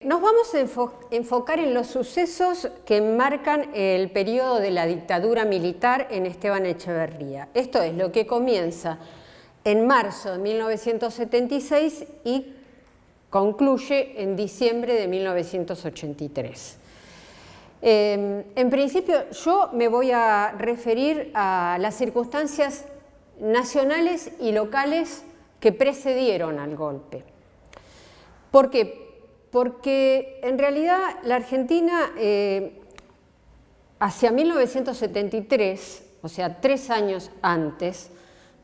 Nos vamos a enfocar en los sucesos que marcan el periodo de la dictadura militar en Esteban Echeverría. Esto es lo que comienza en marzo de 1976 y concluye en diciembre de 1983. En principio, yo me voy a referir a las circunstancias nacionales y locales que precedieron al golpe. ¿Por qué? Porque en realidad la Argentina hacia 1973, o sea 3 años antes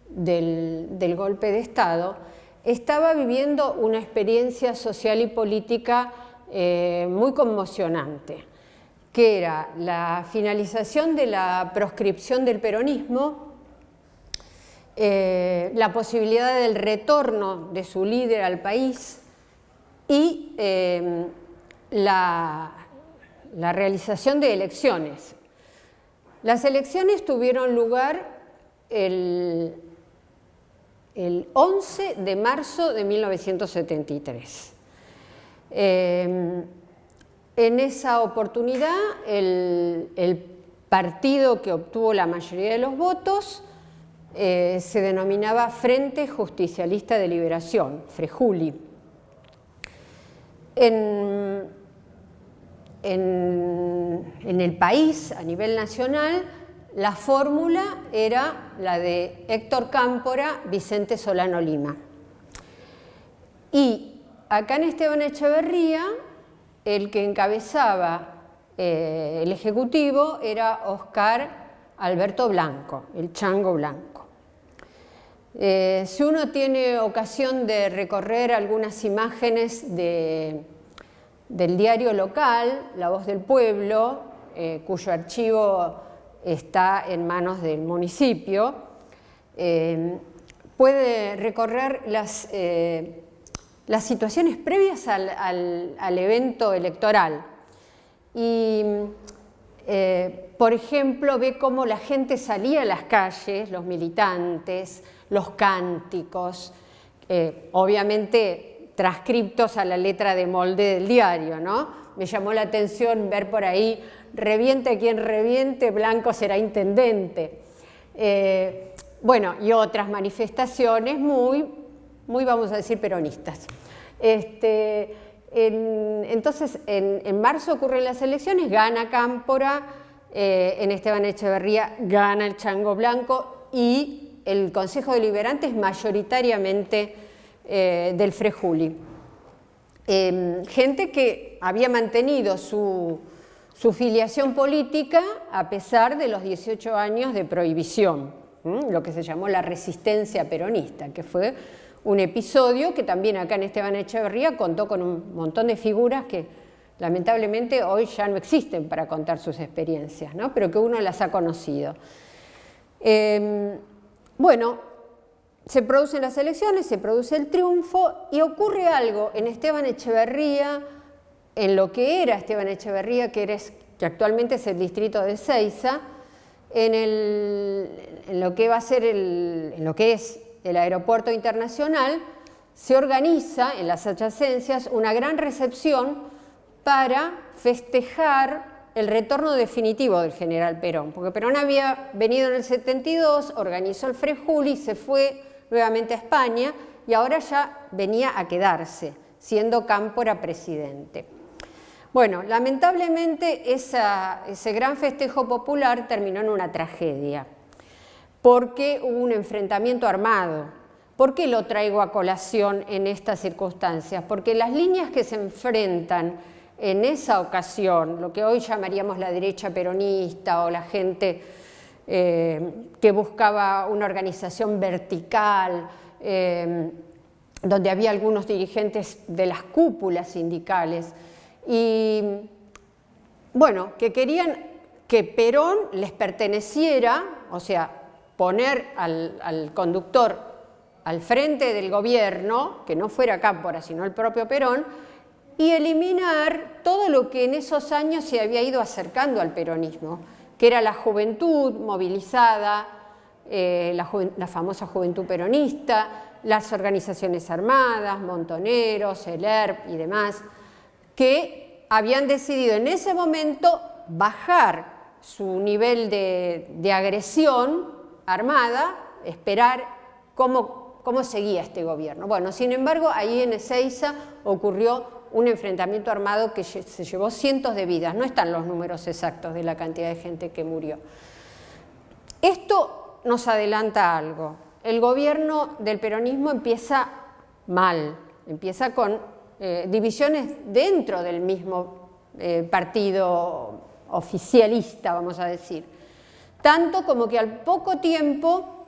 del golpe de Estado, estaba viviendo una experiencia social y política muy conmocionante, que era la finalización de la proscripción del peronismo, la posibilidad del retorno de su líder al país, y la realización de elecciones. Las elecciones tuvieron lugar el 11 de marzo de 1973. En esa oportunidad, el partido que obtuvo la mayoría de los votos se denominaba Frente Justicialista de Liberación, Frejuli. En el país, a nivel nacional, la fórmula era la de Héctor Cámpora, Vicente Solano Lima. Y acá en Esteban Echeverría, el que encabezaba el Ejecutivo era Oscar Alberto Blanco, el Chango Blanco. Si uno tiene ocasión de recorrer algunas imágenes del diario local, La Voz del Pueblo, cuyo archivo está en manos del municipio, puede recorrer las situaciones previas al evento electoral. Y, por ejemplo, ve cómo la gente salía a las calles, los militantes, los cánticos, obviamente transcriptos a la letra de molde del diario, ¿no? Me llamó la atención ver por ahí, reviente quien reviente, Blanco será intendente. Bueno, y otras manifestaciones muy, vamos a decir, peronistas. Entonces, en marzo ocurren las elecciones, gana Cámpora, en Esteban Echeverría gana el Chango Blanco y el Consejo Deliberante es mayoritariamente del Frejuli. Gente que había mantenido su filiación política a pesar de los 18 años de prohibición, lo que se llamó la resistencia peronista, que fue un episodio que también acá en Esteban Echeverría contó con un montón de figuras que lamentablemente hoy ya no existen para contar sus experiencias, ¿no? Pero que uno las ha conocido. Bueno, se producen las elecciones, se produce el triunfo y ocurre algo en Esteban Echeverría, en lo que era Esteban Echeverría, que actualmente es el distrito de Ezeiza, en lo que va a ser en lo que es el aeropuerto internacional, se organiza en las adyacencias una gran recepción para festejar el retorno definitivo del general Perón, porque Perón había venido en el 72, organizó el Frejuli, se fue nuevamente a España y ahora ya venía a quedarse, siendo Cámpora presidente. Bueno, lamentablemente ese gran festejo popular terminó en una tragedia, porque hubo un enfrentamiento armado. ¿Por qué lo traigo a colación en estas circunstancias? Porque las líneas que se enfrentan en esa ocasión, lo que hoy llamaríamos la derecha peronista o la gente que buscaba una organización vertical, donde había algunos dirigentes de las cúpulas sindicales, y bueno, que querían que Perón les perteneciera, o sea, poner al conductor al frente del gobierno, que no fuera Cámpora, sino el propio Perón, y eliminar todo lo que en esos años se había ido acercando al peronismo, que era la juventud movilizada, la famosa juventud peronista, las organizaciones armadas, Montoneros, el ERP y demás, que habían decidido en ese momento bajar su nivel de agresión armada, esperar cómo seguía este gobierno. Bueno, sin embargo, ahí en Ezeiza ocurrió un enfrentamiento armado que se llevó cientos de vidas. No están los números exactos de la cantidad de gente que murió. Esto nos adelanta algo. El gobierno del peronismo empieza mal, empieza con divisiones dentro del mismo partido oficialista, vamos a decir. Tanto como que al poco tiempo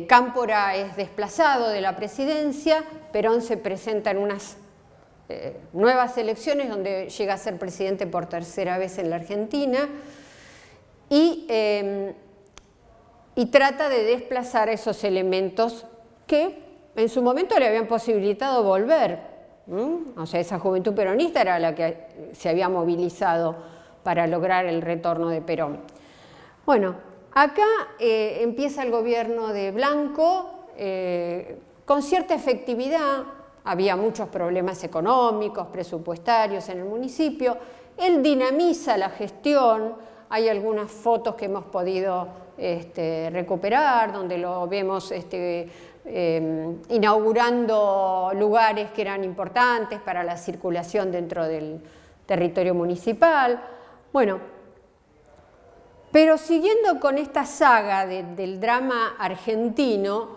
Cámpora es desplazado de la presidencia, Perón se presenta en unas nuevas elecciones donde llega a ser presidente por tercera vez en la Argentina y trata de desplazar esos elementos que en su momento le habían posibilitado volver. O sea, esa juventud peronista era la que se había movilizado para lograr el retorno de Perón. Bueno, acá empieza el gobierno de Blanco con cierta efectividad. Había muchos problemas económicos, presupuestarios en el municipio. Él dinamiza la gestión. Hay algunas fotos que hemos podido recuperar, donde lo vemos inaugurando lugares que eran importantes para la circulación dentro del territorio municipal. Bueno, pero siguiendo con esta saga del drama argentino,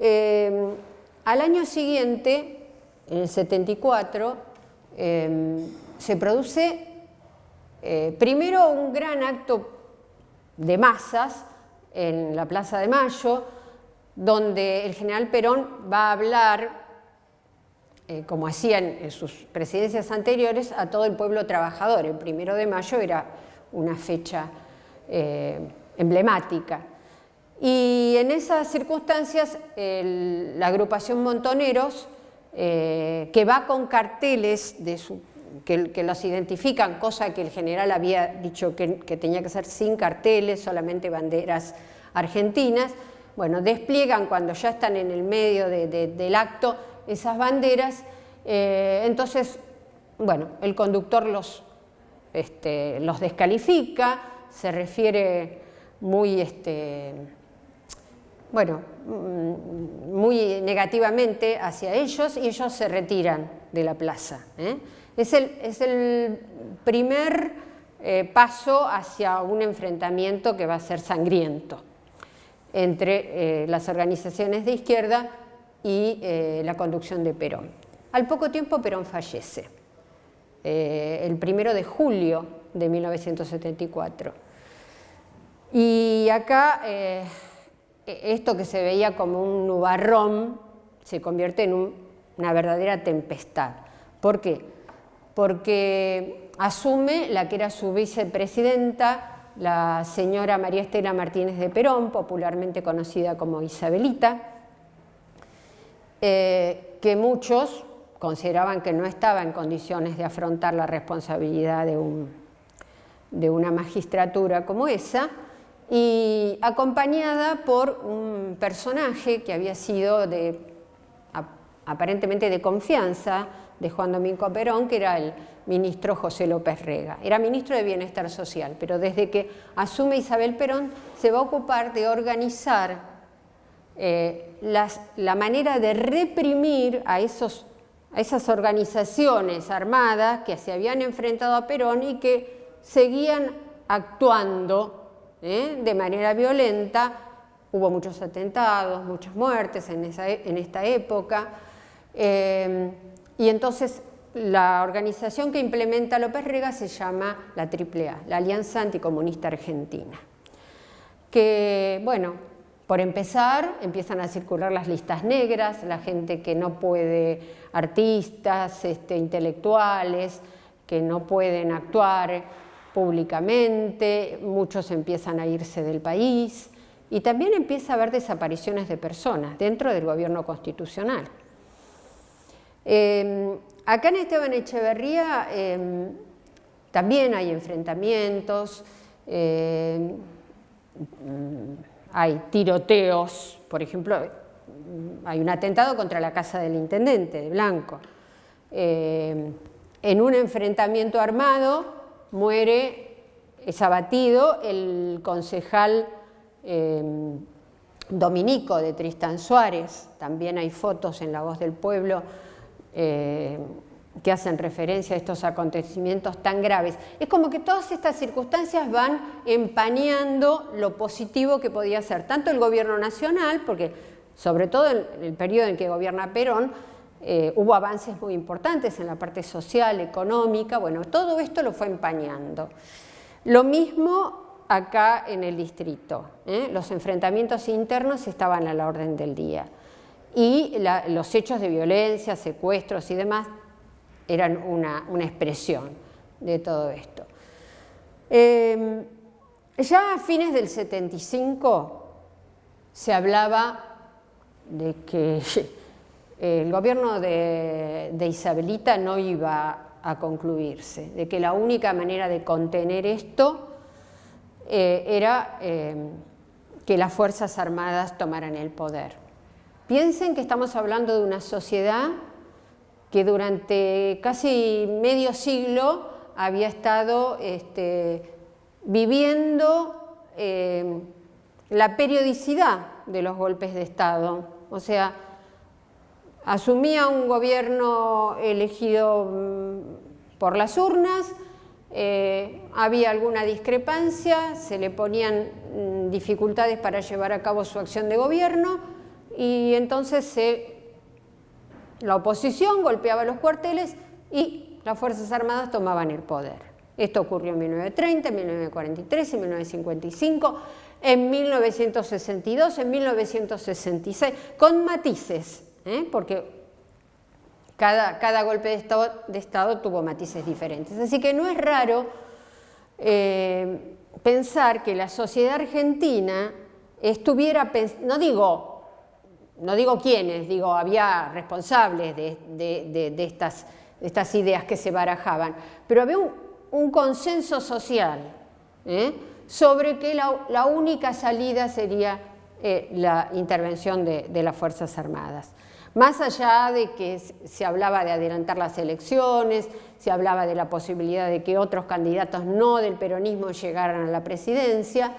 al año siguiente, en el 74, se produce primero un gran acto de masas en la Plaza de Mayo, donde el general Perón va a hablar, como hacían en sus presidencias anteriores, a todo el pueblo trabajador. El 1 de mayo era una fecha emblemática. Y en esas circunstancias, la agrupación Montoneros, que va con carteles que los identifican, cosa que el general había dicho que tenía que ser sin carteles, solamente banderas argentinas. Bueno, despliegan cuando ya están en el medio del acto esas banderas. Entonces, bueno, el conductor los descalifica, se refiere muy negativamente hacia ellos y ellos se retiran de la plaza. Es el primer paso hacia un enfrentamiento que va a ser sangriento entre las organizaciones de izquierda y la conducción de Perón. Al poco tiempo Perón fallece, el 1 de julio de 1974. Y acá esto que se veía como un nubarrón se convierte en una verdadera tempestad. ¿Por qué? Porque asume la que era su vicepresidenta, la señora María Estela Martínez de Perón, popularmente conocida como Isabelita, que muchos consideraban que no estaba en condiciones de afrontar la responsabilidad de una magistratura como esa, y acompañada por un personaje que había sido aparentemente de confianza de Juan Domingo Perón, que era el ministro José López Rega. Era ministro de Bienestar Social, pero desde que asume Isabel Perón se va a ocupar de organizar la manera de reprimir a esas organizaciones armadas que se habían enfrentado a Perón y que seguían actuando de manera violenta. Hubo muchos atentados, muchas muertes en esta época, y entonces la organización que implementa López Rega se llama la AAA, la Alianza Anticomunista Argentina, que, bueno, por empezar, empiezan a circular las listas negras, la gente que no puede, artistas, intelectuales, que no pueden actuar públicamente, muchos empiezan a irse del país y también empieza a haber desapariciones de personas dentro del gobierno constitucional. Acá en Esteban Echeverría también hay enfrentamientos, hay tiroteos, por ejemplo, hay un atentado contra la casa del intendente de Blanco. en un enfrentamiento armado es abatido el concejal dominico de Tristán Suárez. También hay fotos en La Voz del Pueblo que hacen referencia a estos acontecimientos tan graves. Es como que todas estas circunstancias van empañando lo positivo que podía ser tanto el gobierno nacional, porque sobre todo en el periodo en que gobierna Perón, hubo avances muy importantes en la parte social, económica, bueno, todo esto lo fue empañando. Lo mismo acá en el distrito, los enfrentamientos internos estaban a la orden del día y los hechos de violencia, secuestros y demás eran una expresión de todo esto. Ya a fines del 75 se hablaba de que el gobierno de Isabelita no iba a concluirse, de que la única manera de contener esto era que las Fuerzas Armadas tomaran el poder. Piensen que estamos hablando de una sociedad que durante casi medio siglo había estado viviendo la periodicidad de los golpes de Estado. O sea, asumía un gobierno elegido por las urnas, había alguna discrepancia, se le ponían dificultades para llevar a cabo su acción de gobierno y entonces la oposición golpeaba los cuarteles y las Fuerzas Armadas tomaban el poder. Esto ocurrió en 1930, en 1943, en 1955, en 1962, en 1966, con matices, porque cada golpe de Estado tuvo matices diferentes. Así que no es raro pensar que la sociedad argentina estuviera, no digo quiénes, digo había responsables de estas ideas que se barajaban, pero había un consenso social sobre que la única salida sería la intervención de las Fuerzas Armadas. Más allá de que se hablaba de adelantar las elecciones, se hablaba de la posibilidad de que otros candidatos no del peronismo llegaran a la presidencia,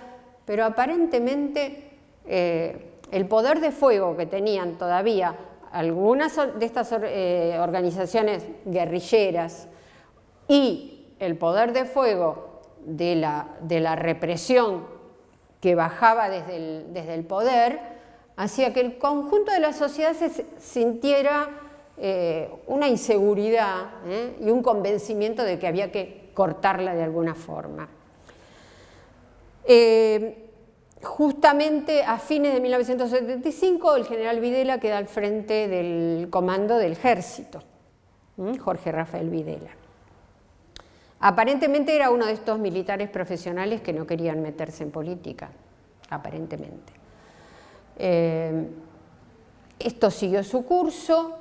pero aparentemente el poder de fuego que tenían todavía algunas de estas organizaciones guerrilleras y el poder de fuego de la represión que bajaba desde el poder, hacía que el conjunto de la sociedad se sintiera una inseguridad y un convencimiento de que había que cortarla de alguna forma. Justamente a fines de 1975 el general Videla queda al frente del comando del ejército, Jorge Rafael Videla. Aparentemente era uno de estos militares profesionales que no querían meterse en política, aparentemente. Esto siguió su curso,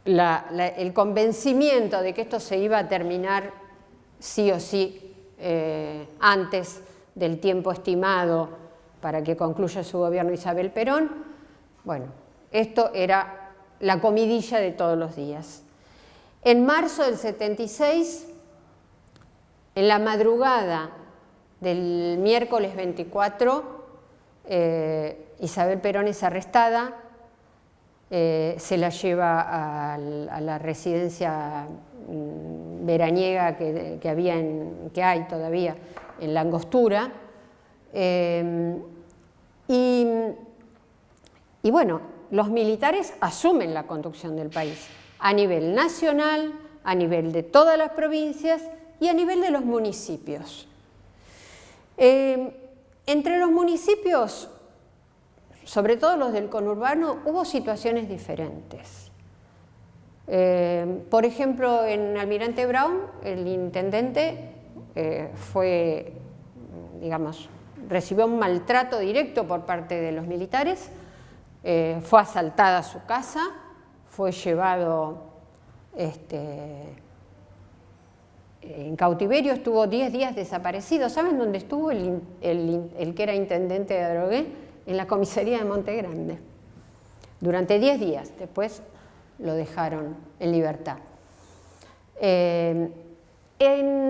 el convencimiento de que esto se iba a terminar sí o sí antes del tiempo estimado para que concluya su gobierno Isabel Perón, bueno, esto era la comidilla de todos los días. En marzo del 76, en la madrugada del miércoles 24, Isabel Perón es arrestada, se la lleva a la residencia veraniega que hay todavía en La Angostura, y bueno, los militares asumen la conducción del país a nivel nacional, a nivel de todas las provincias y a nivel de los municipios. Entre los municipios, sobre todo los del conurbano, hubo situaciones diferentes. Por ejemplo, en Almirante Brown, el intendente recibió un maltrato directo por parte de los militares, fue asaltada su casa, fue llevado en cautiverio, estuvo 10 días desaparecido. ¿Saben dónde estuvo el que era intendente de Adrogué? En la comisaría de Monte Grande. Durante 10 días, después lo dejaron en libertad. En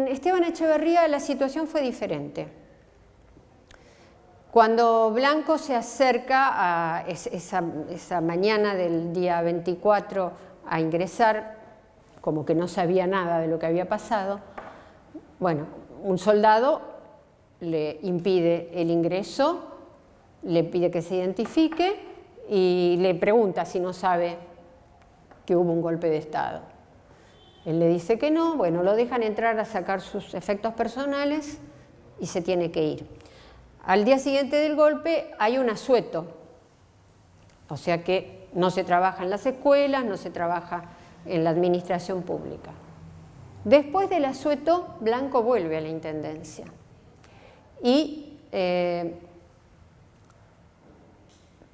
Esteban Echeverría la situación fue diferente. Cuando Blanco se acerca a esa mañana del día 24 a ingresar, como que no sabía nada de lo que había pasado, bueno, un soldado le impide el ingreso, le pide que se identifique y le pregunta si no sabe que hubo un golpe de Estado. Él le dice que no, bueno, lo dejan entrar a sacar sus efectos personales y se tiene que ir. Al día siguiente del golpe hay un asueto, o sea que no se trabaja en las escuelas, no se trabaja en la administración pública. Después del asueto, Blanco vuelve a la intendencia y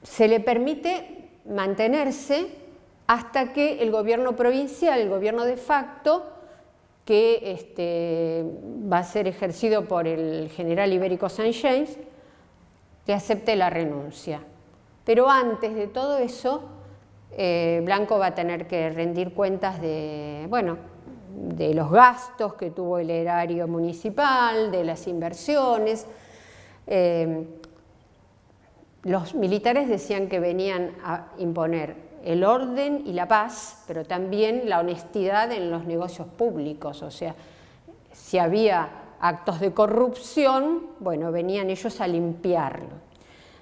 se le permite mantenerse hasta que el gobierno provincial, el gobierno de facto, que va a ser ejercido por el general Ibérico Saint-James, le acepte la renuncia. Pero antes de todo eso, Blanco va a tener que rendir cuentas de los gastos que tuvo el erario municipal, de las inversiones. Los militares decían que venían a imponer el orden y la paz, pero también la honestidad en los negocios públicos, o sea, si había actos de corrupción, bueno, venían ellos a limpiarlo.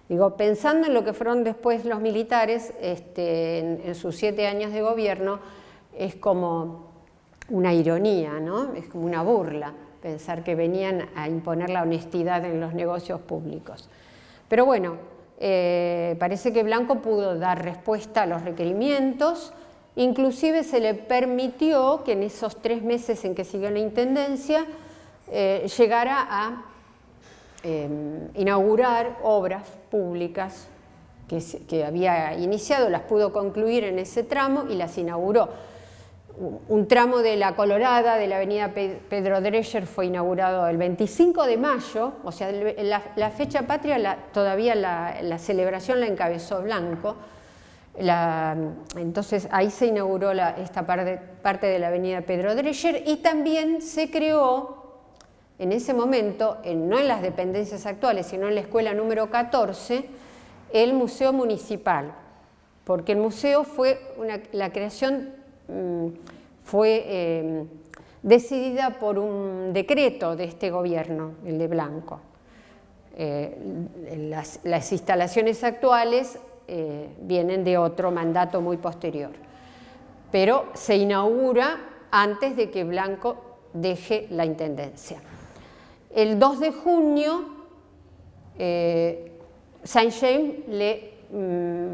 Digo, pensando en lo que fueron después los militares en sus 7 años de gobierno, es como una ironía, ¿no? Es como una burla pensar que venían a imponer la honestidad en los negocios públicos. Pero bueno, parece que Blanco pudo dar respuesta a los requerimientos, inclusive se le permitió que en esos 3 meses en que siguió la intendencia llegara a inaugurar obras públicas que había iniciado, las pudo concluir en ese tramo y las inauguró. Un tramo de la Colorada, de la avenida Pedro Dreyer, fue inaugurado el 25 de mayo, o sea, la fecha patria, todavía la celebración la encabezó Blanco. Entonces ahí se inauguró esta parte de la avenida Pedro Dreyer y también se creó en ese momento, no en las dependencias actuales, sino en la escuela número 14, el Museo Municipal, porque el museo fue la creación fue decidida por un decreto de este gobierno, el de Blanco. Las instalaciones actuales vienen de otro mandato muy posterior, pero se inaugura antes de que Blanco deje la intendencia. El 2 de junio, Saint-James le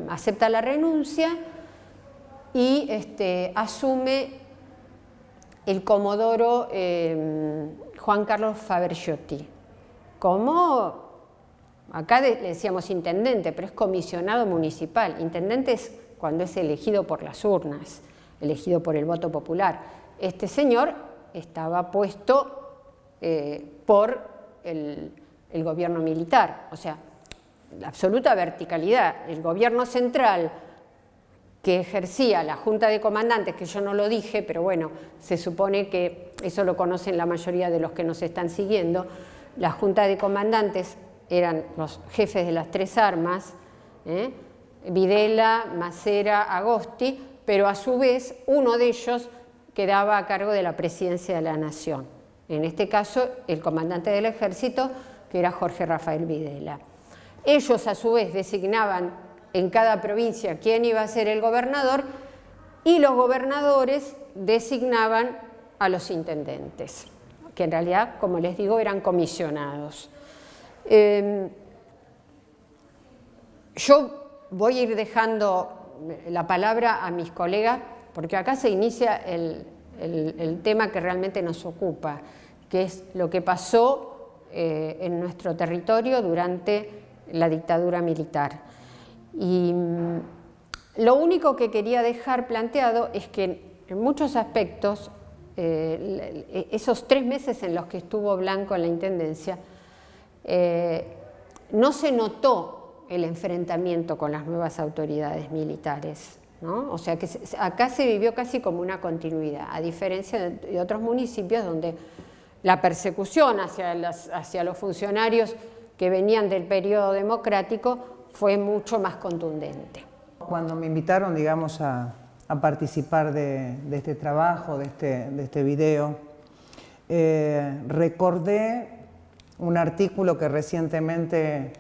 acepta la renuncia y asume el comodoro Juan Carlos Faber-Giotti, como, acá le decíamos intendente, pero es comisionado municipal. Intendente es cuando es elegido por las urnas, elegido por el voto popular. Este señor estaba puesto por el gobierno militar, o sea, la absoluta verticalidad. El gobierno central que ejercía la Junta de Comandantes, que yo no lo dije, pero bueno, se supone que eso lo conocen la mayoría de los que nos están siguiendo. La Junta de Comandantes eran los jefes de las 3 armas, Videla, Macera, Agosti, pero a su vez uno de ellos quedaba a cargo de la presidencia de la Nación. En este caso, el comandante del ejército, que era Jorge Rafael Videla. Ellos a su vez designaban en cada provincia quién iba a ser el gobernador y los gobernadores designaban a los intendentes, que en realidad, como les digo, eran comisionados. Yo voy a ir dejando la palabra a mis colegas porque acá se inicia el tema que realmente nos ocupa, que es lo que pasó en nuestro territorio durante la dictadura militar. Y lo único que quería dejar planteado es que en muchos aspectos, esos 3 meses en los que estuvo Blanco en la intendencia, no se notó el enfrentamiento con las nuevas autoridades militares. ¿no? O sea que acá se vivió casi como una continuidad, a diferencia de otros municipios donde la persecución hacia los funcionarios que venían del periodo democrático fue mucho más contundente. Cuando me invitaron, digamos, a participar de este trabajo, de este video, recordé un artículo que recientemente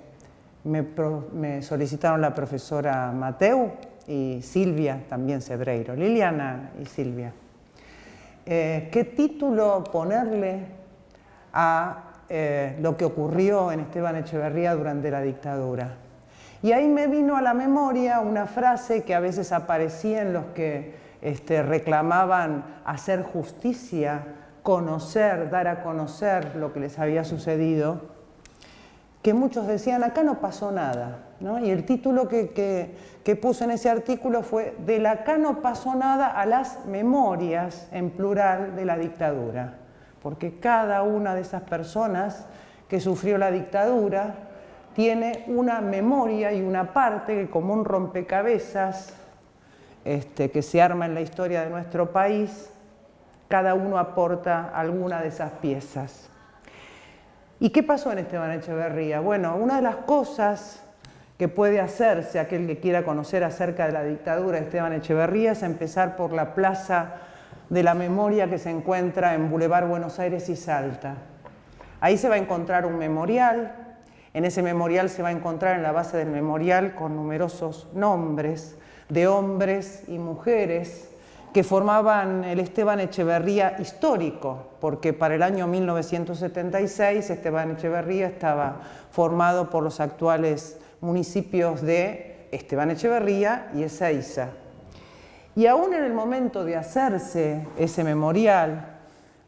me solicitaron la profesora Mateu y Silvia también Cebreiro, Liliana y Silvia. ¿Qué título ponerle a lo que ocurrió en Esteban Echeverría durante la dictadura? Y ahí me vino a la memoria una frase que a veces aparecía en los que reclamaban hacer justicia, conocer, dar a conocer lo que les había sucedido, que muchos decían, acá no pasó nada, ¿no? Y el título que puse en ese artículo fue "Del acá no pasó nada a las memorias", en plural, de la dictadura. Porque cada una de esas personas que sufrió la dictadura tiene una memoria y una parte que, como un rompecabezas que se arma en la historia de nuestro país, cada uno aporta alguna de esas piezas. ¿Y qué pasó en Esteban Echeverría? Bueno, una de las cosas que puede hacerse aquel que quiera conocer acerca de la dictadura de Esteban Echeverría es empezar por la Plaza de la Memoria que se encuentra en Boulevard Buenos Aires y Salta. Ahí se va a encontrar un memorial. En ese memorial se va a encontrar en la base del memorial con numerosos nombres de hombres y mujeres que formaban el Esteban Echeverría histórico, porque para el año 1976 Esteban Echeverría estaba formado por los actuales municipios de Esteban Echeverría y Ezeiza. Y aún en el momento de hacerse ese memorial,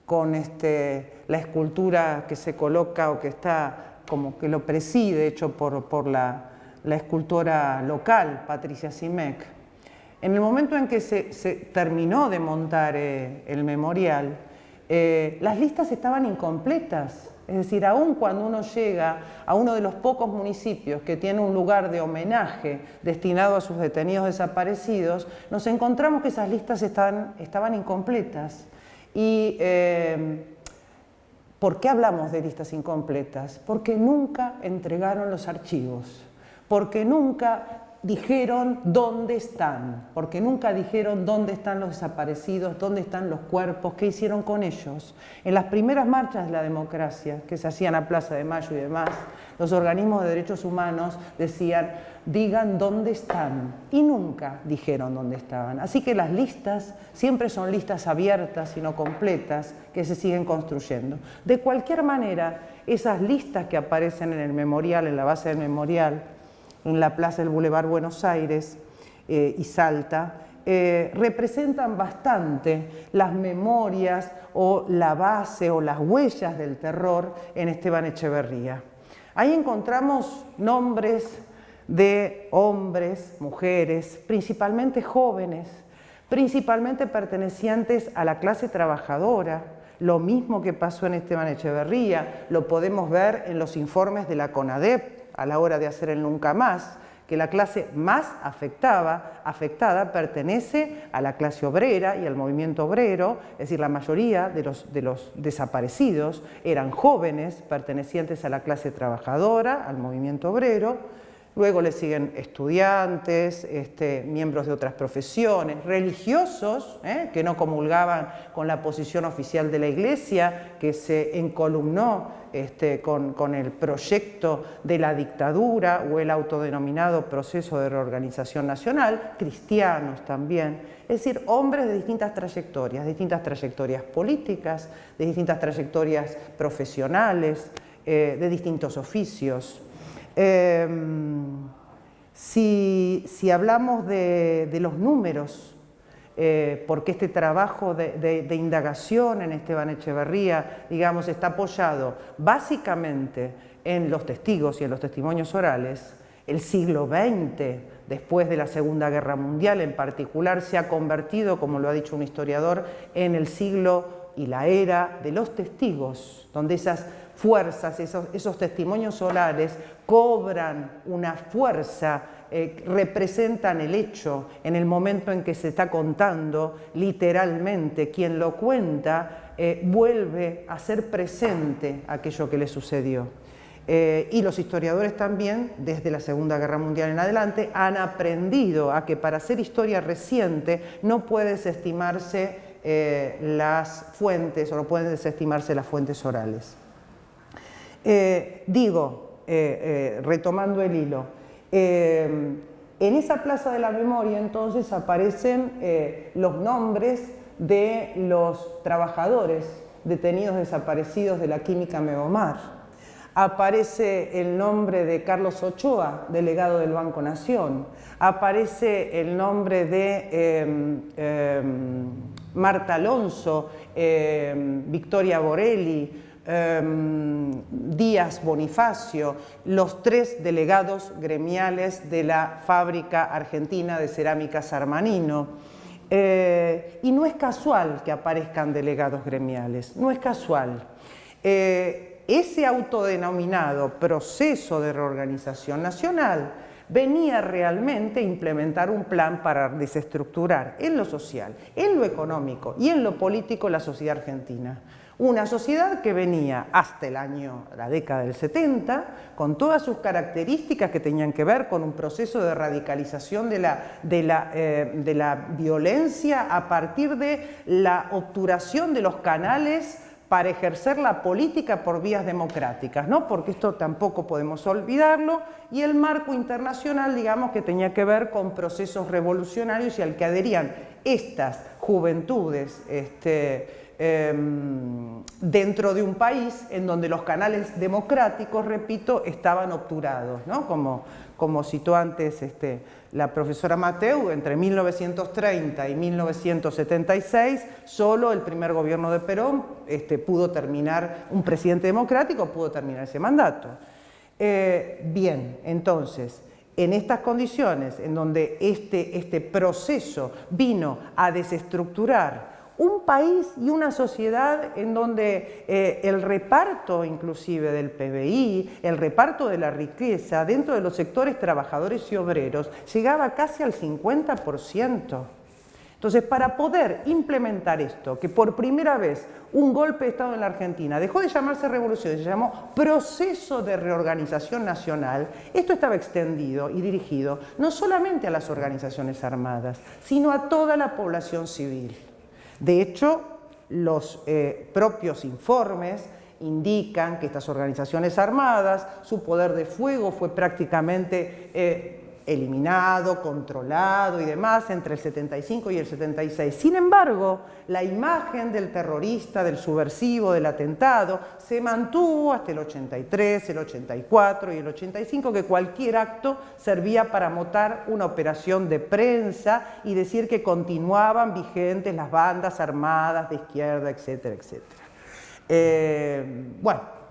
con la escultura que se coloca o que está como que lo preside, hecho por la escultora local, Patricia Simek, en el momento en que se terminó de montar el memorial, las listas estaban incompletas. Es decir, aún cuando uno llega a uno de los pocos municipios que tiene un lugar de homenaje destinado a sus detenidos desaparecidos, nos encontramos que esas listas estaban incompletas. ¿Y por qué hablamos de listas incompletas? Porque nunca entregaron los archivos, porque nunca dijeron dónde están, porque nunca dijeron dónde están los desaparecidos, dónde están los cuerpos, qué hicieron con ellos. En las primeras marchas de la democracia, que se hacían a Plaza de Mayo y demás, los organismos de derechos humanos decían, digan dónde están, y nunca dijeron dónde estaban. Así que las listas siempre son listas abiertas y no completas, que se siguen construyendo. De cualquier manera, esas listas que aparecen en el memorial, en la base del memorial, en la plaza del Boulevard Buenos Aires y Salta, representan bastante las memorias o la base o las huellas del terror en Esteban Echeverría. Ahí encontramos nombres de hombres, mujeres, principalmente jóvenes, principalmente pertenecientes a la clase trabajadora. Lo mismo que pasó en Esteban Echeverría, lo podemos ver en los informes de la CONADEP, a la hora de hacer el Nunca Más, que la clase más afectada pertenece a la clase obrera y al movimiento obrero, es decir, la mayoría de los desaparecidos eran jóvenes pertenecientes a la clase trabajadora, al movimiento obrero. Luego le siguen estudiantes, miembros de otras profesiones, religiosos, que no comulgaban con la posición oficial de la Iglesia, que se encolumnó con el proyecto de la dictadura o el autodenominado proceso de reorganización nacional, cristianos también, es decir, hombres de distintas trayectorias políticas, de distintas trayectorias profesionales, de distintos oficios. Si hablamos de los números, porque este trabajo de indagación en Esteban Echeverría, digamos, está apoyado básicamente en los testigos y en los testimonios orales, el siglo XX, después de la Segunda Guerra Mundial en particular, se ha convertido, como lo ha dicho un historiador, en el siglo y la era de los testigos, donde esas fuerzas, esos testimonios orales cobran una fuerza representan el hecho en el momento en que se está contando, literalmente, quien lo cuenta vuelve a ser presente aquello que le sucedió. Y los historiadores también, desde la Segunda Guerra Mundial en adelante, han aprendido a que para hacer historia reciente no puede desestimarse las fuentes, o no pueden desestimarse las fuentes orales. Retomando el hilo, en esa Plaza de la Memoria entonces aparecen los nombres de los trabajadores detenidos desaparecidos de la química Mebomar. Aparece el nombre de Carlos Ochoa, delegado del Banco Nación. Aparece el nombre de Marta Alonso, Victoria Borelli, Díaz Bonifacio, los 3 delegados gremiales de la Fábrica Argentina de Cerámicas Armanino. Y no es casual que aparezcan delegados gremiales, no es casual. Ese autodenominado proceso de reorganización nacional venía realmente a implementar un plan para desestructurar en lo social, en lo económico y en lo político la sociedad argentina. Una sociedad que venía hasta la década del 70, con todas sus características que tenían que ver con un proceso de radicalización de la violencia a partir de la obturación de los canales para ejercer la política por vías democráticas, ¿no? Porque esto tampoco podemos olvidarlo, y el marco internacional, digamos, que tenía que ver con procesos revolucionarios y al que adherían estas juventudes dentro de un país en donde los canales democráticos, repito, estaban obturados, ¿no? Como citó antes la profesora Mateu, entre 1930 y 1976, solo el primer gobierno de Perón pudo terminar, un presidente democrático pudo terminar ese mandato. Bien, entonces, en estas condiciones, en donde este proceso vino a desestructurar un país y una sociedad en donde el reparto inclusive del PBI, el reparto de la riqueza dentro de los sectores trabajadores y obreros llegaba casi al 50%. Entonces, para poder implementar esto, que por primera vez un golpe de Estado en la Argentina dejó de llamarse revolución, se llamó proceso de reorganización nacional, esto estaba extendido y dirigido no solamente a las organizaciones armadas, sino a toda la población civil. De hecho, los propios informes indican que estas organizaciones armadas, su poder de fuego fue prácticamente eliminado, controlado y demás entre el 75 y el 76. Sin embargo, la imagen del terrorista, del subversivo, del atentado, se mantuvo hasta el 83, el 84 y el 85, que cualquier acto servía para montar una operación de prensa y decir que continuaban vigentes las bandas armadas de izquierda, etcétera, etcétera.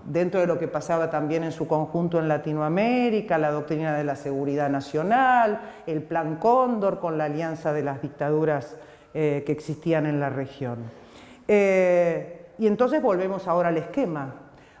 Dentro de lo que pasaba también en su conjunto en Latinoamérica, la doctrina de la seguridad nacional, el Plan Cóndor con la alianza de las dictaduras que existían en la región. Y entonces volvemos ahora al esquema.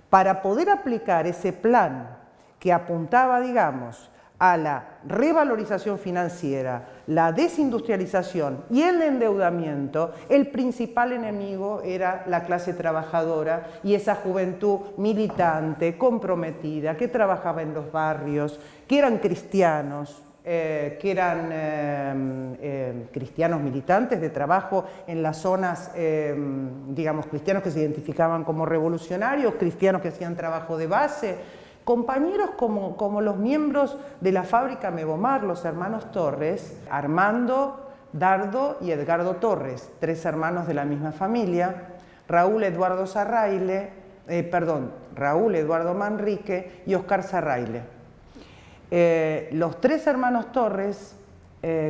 Para poder aplicar ese plan que apuntaba, digamos, a la revalorización financiera, la desindustrialización y el endeudamiento, el principal enemigo era la clase trabajadora y esa juventud militante, comprometida, que trabajaba en los barrios, que eran cristianos, cristianos militantes de trabajo en las zonas, digamos, cristianos que se identificaban como revolucionarios, cristianos que hacían trabajo de base, compañeros como los miembros de la fábrica Mebomar, los hermanos Torres, Armando, Dardo y Edgardo Torres, 3 hermanos de la misma familia, Raúl Eduardo Manrique y Oscar Sarraile. Los 3 hermanos Torres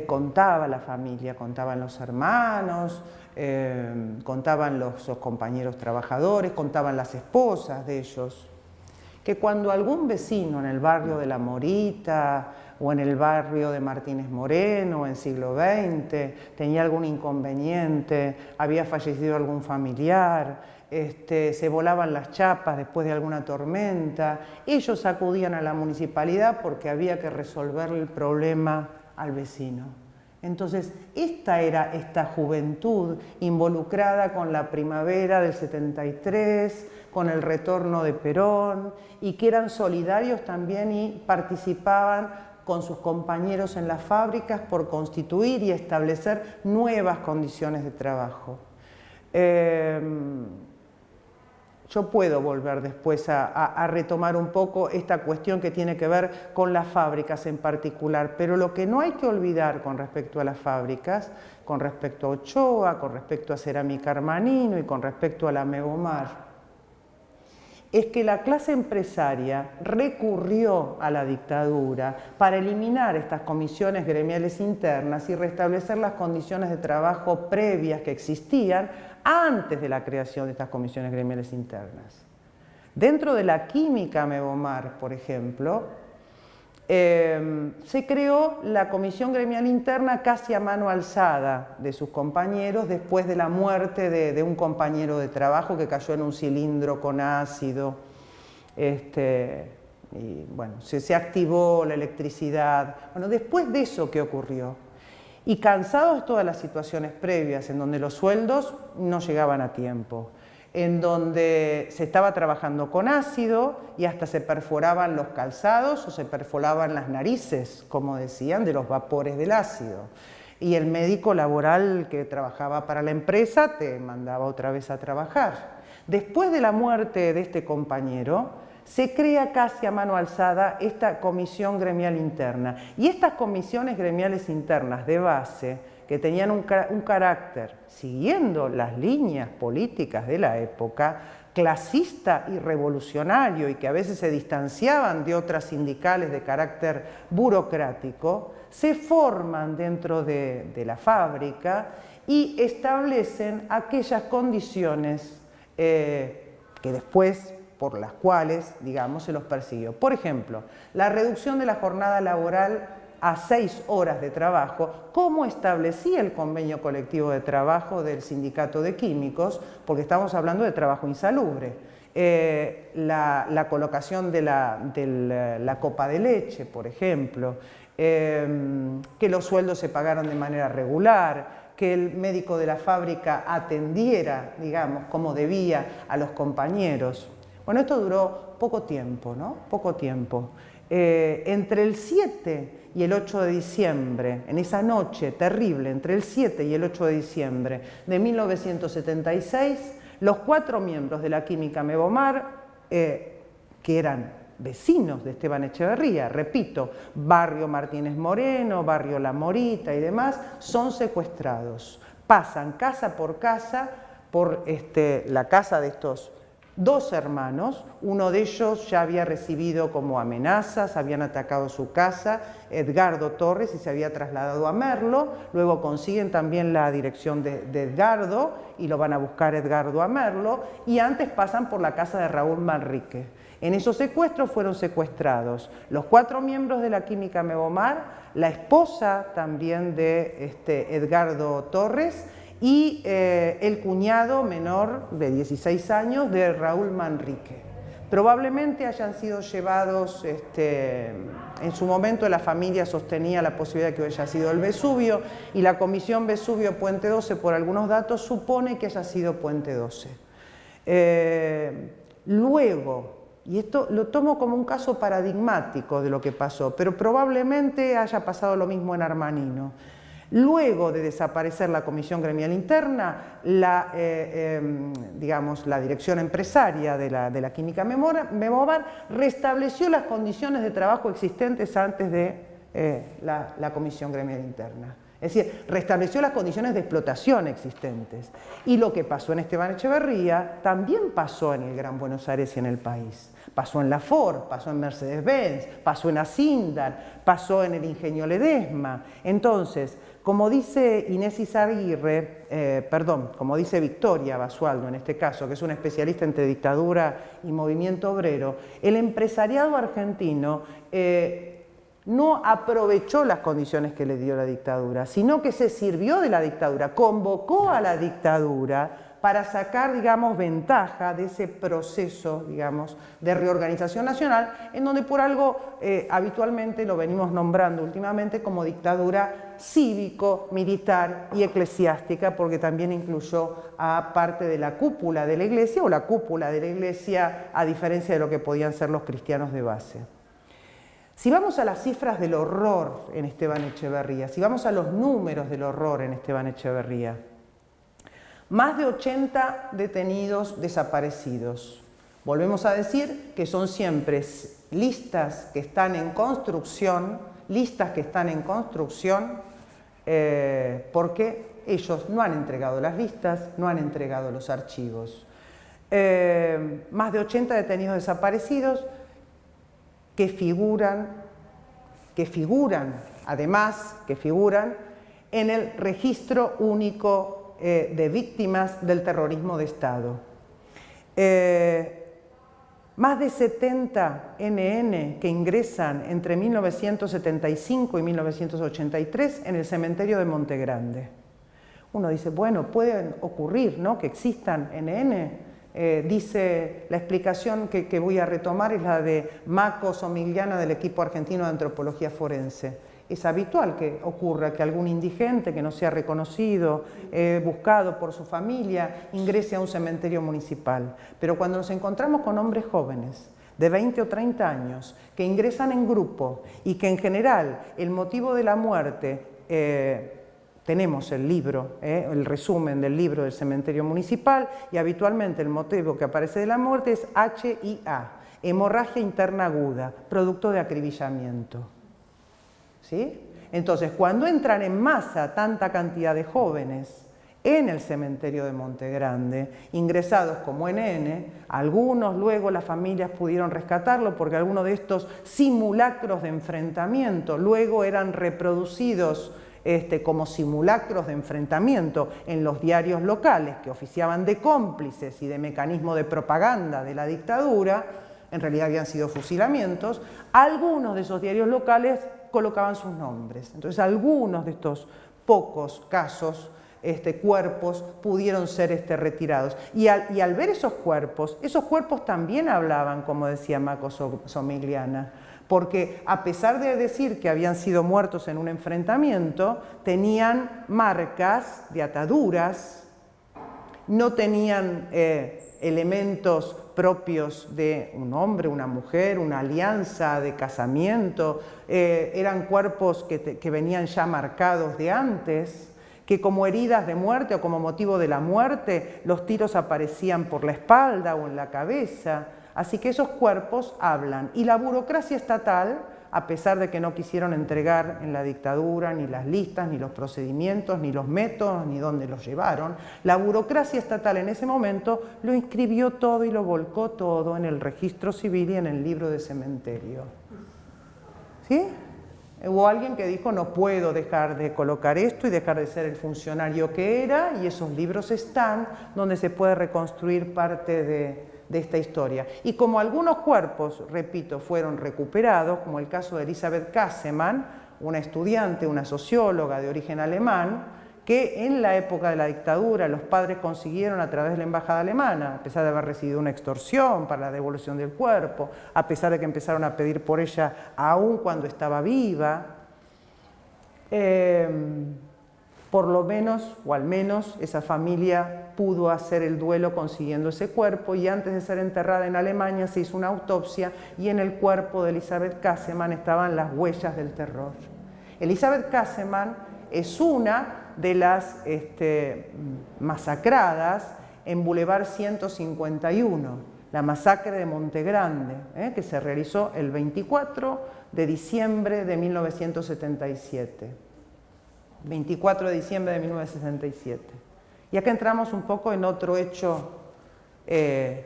contaba la familia, contaban los hermanos, contaban los compañeros trabajadores, contaban las esposas de ellos. que cuando algún vecino en el barrio de La Morita o en el barrio de Martínez Moreno en siglo XX tenía algún inconveniente, había fallecido algún familiar, se volaban las chapas después de alguna tormenta, ellos acudían a la municipalidad porque había que resolver el problema al vecino. Entonces, esta era esta juventud involucrada con la primavera del 73, con el retorno de Perón, y que eran solidarios también y participaban con sus compañeros en las fábricas por constituir y establecer nuevas condiciones de trabajo. Yo puedo volver después a retomar un poco esta cuestión que tiene que ver con las fábricas en particular, pero lo que no hay que olvidar con respecto a las fábricas, con respecto a Ochoa, con respecto a Cerámica Armanino y con respecto a la Mebomar, es que la clase empresaria recurrió a la dictadura para eliminar estas comisiones gremiales internas y restablecer las condiciones de trabajo previas que existían antes de la creación de estas comisiones gremiales internas. Dentro de la química Mebomar, por ejemplo, se creó la comisión gremial interna casi a mano alzada de sus compañeros después de la muerte de un compañero de trabajo que cayó en un cilindro con ácido. Y bueno, se activó la electricidad. Bueno, después de eso, ¿qué ocurrió? Y cansados de todas las situaciones previas en donde los sueldos no llegaban a tiempo, en donde se estaba trabajando con ácido y hasta se perforaban los calzados o se perforaban las narices, como decían, de los vapores del ácido. Y el médico laboral que trabajaba para la empresa te mandaba otra vez a trabajar. Después de la muerte de este compañero, se crea casi a mano alzada esta comisión gremial interna. Y estas comisiones gremiales internas de base, que tenían un carácter, siguiendo las líneas políticas de la época, clasista y revolucionario, y que a veces se distanciaban de otras sindicales de carácter burocrático, se forman dentro de la fábrica y establecen aquellas condiciones que después, por las cuales, digamos, se los persiguió. Por ejemplo, la reducción de la jornada laboral a 6 horas de trabajo, como establecía el convenio colectivo de trabajo del sindicato de químicos, porque estamos hablando de trabajo insalubre. La colocación de la copa de leche, por ejemplo, que los sueldos se pagaran de manera regular, que el médico de la fábrica atendiera, digamos, como debía a los compañeros. Bueno, esto duró poco tiempo, ¿no? Poco tiempo. Entre el 7 y el 8 de diciembre, en esa noche terrible, entre el 7 y el 8 de diciembre de 1976, los 4 miembros de la química Mebomar, que eran vecinos de Esteban Echeverría, repito, barrio Martínez Moreno, barrio La Morita y demás, son secuestrados. Pasan casa por casa por la casa de estos 2 hermanos, uno de ellos ya había recibido como amenazas, habían atacado su casa, Edgardo Torres, y se había trasladado a Merlo. Luego consiguen también la dirección de Edgardo y lo van a buscar Edgardo a Merlo, y antes pasan por la casa de Raúl Manrique. En esos secuestros fueron secuestrados los 4 miembros de la química Mebomar, la esposa también de Edgardo Torres, y el cuñado menor de 16 años de Raúl Manrique. Probablemente hayan sido llevados, en su momento la familia sostenía la posibilidad de que haya sido el Vesubio, y la comisión Vesubio Puente 12, por algunos datos, supone que haya sido Puente 12. Luego, y esto lo tomo como un caso paradigmático de lo que pasó, pero probablemente haya pasado lo mismo en Armanino. Luego de desaparecer la comisión gremial interna, la dirección empresaria de la química Mebomar restableció las condiciones de trabajo existentes antes de la comisión gremial interna. Es decir, restableció las condiciones de explotación existentes. Y lo que pasó en Esteban Echeverría también pasó en el Gran Buenos Aires y en el país. Pasó en la Ford, pasó en Mercedes-Benz, pasó en Asindar, pasó en el Ingenio Ledesma. Entonces, Como dice Inés Izaguirre, como dice Victoria Basualdo en este caso, que es una especialista entre dictadura y movimiento obrero, el empresariado argentino no aprovechó las condiciones que le dio la dictadura, sino que se sirvió de la dictadura, convocó a la dictadura para sacar, digamos, ventaja de ese proceso, digamos, de reorganización nacional, en donde por algo habitualmente lo venimos nombrando últimamente como dictadura cívico, militar y eclesiástica, porque también incluyó a parte de la cúpula de la Iglesia, o la cúpula de la Iglesia, a diferencia de lo que podían ser los cristianos de base. Si vamos a las cifras del horror en Esteban Echeverría, si vamos a los números del horror en Esteban Echeverría, más de 80 detenidos desaparecidos. Volvemos a decir que son siempre listas que están en construcción, porque ellos no han entregado las listas, no han entregado los archivos. Más de 80 detenidos desaparecidos que figuran en el registro único de víctimas del terrorismo de Estado. Más de 70 NN que ingresan entre 1975 y 1983 en el cementerio de Monte Grande. Uno dice, bueno, puede ocurrir, ¿no?, que existan NN. Dice, la explicación que voy a retomar es la de Maco Somigliana del equipo argentino de antropología forense. Es habitual que ocurra que algún indigente que no sea reconocido, buscado por su familia, ingrese a un cementerio municipal. Pero cuando nos encontramos con hombres jóvenes de 20 o 30 años que ingresan en grupo y que en general el motivo de la muerte, tenemos el libro, el resumen del libro del cementerio municipal, y habitualmente el motivo que aparece de la muerte es HIA, hemorragia interna aguda, producto de acribillamiento. ¿Sí? Entonces, cuando entran en masa tanta cantidad de jóvenes en el cementerio de Monte Grande, ingresados como NN, algunos luego las familias pudieron rescatarlo porque algunos de estos simulacros de enfrentamiento luego eran reproducidos como simulacros de enfrentamiento en los diarios locales que oficiaban de cómplices y de mecanismo de propaganda de la dictadura. En realidad habían sido fusilamientos. Algunos de esos diarios locales colocaban sus nombres. Entonces, algunos de estos pocos casos, cuerpos, pudieron ser retirados. Y al ver esos cuerpos también hablaban, como decía Maco Somigliana, porque a pesar de decir que habían sido muertos en un enfrentamiento, tenían marcas de ataduras, no tenían elementos propios de un hombre, una mujer, una alianza de casamiento, eran cuerpos que venían ya marcados de antes, que como heridas de muerte o como motivo de la muerte, los tiros aparecían por la espalda o en la cabeza. Así que esos cuerpos hablan. Y la burocracia estatal, a pesar de que no quisieron entregar en la dictadura ni las listas, ni los procedimientos, ni los métodos, ni dónde los llevaron, la burocracia estatal en ese momento lo inscribió todo y lo volcó todo en el registro civil y en el libro de cementerio. ¿Sí? Hubo alguien que dijo, no puedo dejar de colocar esto y dejar de ser el funcionario que era, y esos libros están donde se puede reconstruir parte de esta historia. Y como algunos cuerpos, repito, fueron recuperados, como el caso de Elisabeth Kassemann, una estudiante, una socióloga de origen alemán, que en la época de la dictadura los padres consiguieron a través de la embajada alemana, a pesar de haber recibido una extorsión para la devolución del cuerpo, a pesar de que empezaron a pedir por ella aún cuando estaba viva, por lo menos, o al menos, esa familia pudo hacer el duelo consiguiendo ese cuerpo, y antes de ser enterrada en Alemania se hizo una autopsia y en el cuerpo de Elisabeth Kassemann estaban las huellas del terror. Elisabeth Kassemann es una de las masacradas en Boulevard 151, la masacre de Monte Grande, que se realizó el 24 de diciembre de 1977. 24 de diciembre de 1967. Y acá entramos un poco en otro hecho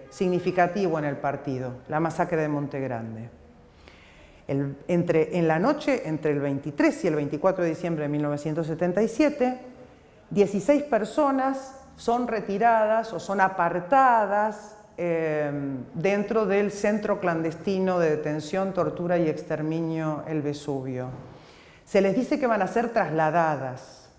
significativo en el partido, la masacre de Monte Grande. En la noche entre el 23 y el 24 de diciembre de 1977, 16 personas son retiradas o son apartadas dentro del centro clandestino de detención, tortura y exterminio El Vesubio. Se les dice que van a ser trasladadas.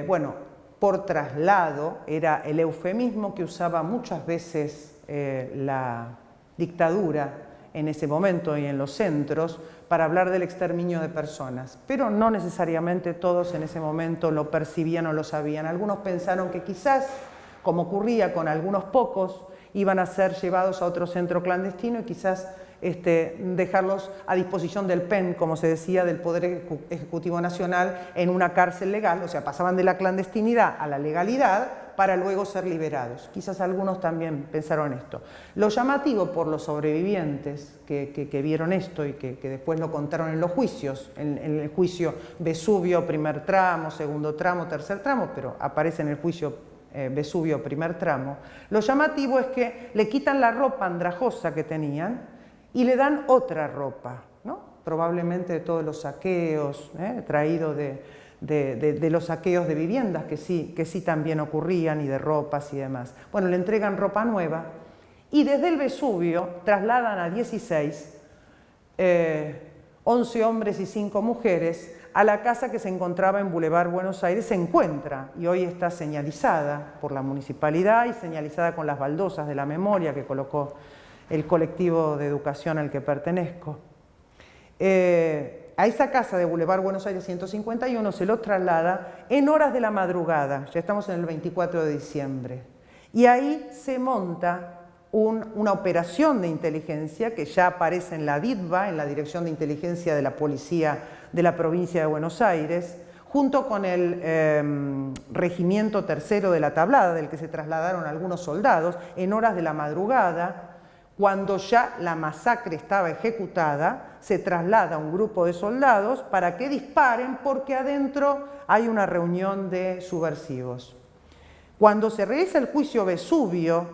Bueno, por traslado era el eufemismo que usaba muchas veces la dictadura en ese momento y en los centros para hablar del exterminio de personas, pero no necesariamente todos en ese momento lo percibían o lo sabían. Algunos pensaron que quizás, como ocurría con algunos pocos, iban a ser llevados a otro centro clandestino y quizás dejarlos a disposición del PEN, como se decía, del Poder Ejecutivo Nacional, en una cárcel legal, o sea, pasaban de la clandestinidad a la legalidad para luego ser liberados. Quizás algunos también pensaron esto. Lo llamativo por los sobrevivientes que vieron esto y que después lo contaron en los juicios, en el juicio Vesubio, primer tramo, segundo tramo, tercer tramo, pero aparece en el juicio Vesubio, primer tramo, lo llamativo es que le quitan la ropa andrajosa que tenían y le dan otra ropa, ¿no? Probablemente de todos los saqueos, traído de los saqueos de viviendas que sí también ocurrían, y de ropas y demás. Bueno, le entregan ropa nueva y desde el Vesubio trasladan a 16, 11 hombres y 5 mujeres, a la casa que se encontraba en Boulevard Buenos Aires. Se encuentra y hoy está señalizada por la municipalidad y señalizada con las baldosas de la memoria que colocó el colectivo de educación al que pertenezco. A esa casa de Boulevard Buenos Aires 151 se lo traslada en horas de la madrugada, ya estamos en el 24 de diciembre, y ahí se monta una operación de inteligencia que ya aparece en la DITBA, en la Dirección de Inteligencia de la Policía de la Provincia de Buenos Aires, junto con el Regimiento Tercero de la Tablada, del que se trasladaron algunos soldados, en horas de la madrugada. Cuando ya la masacre estaba ejecutada, se traslada un grupo de soldados para que disparen porque adentro hay una reunión de subversivos. Cuando se realiza el juicio Vesubio,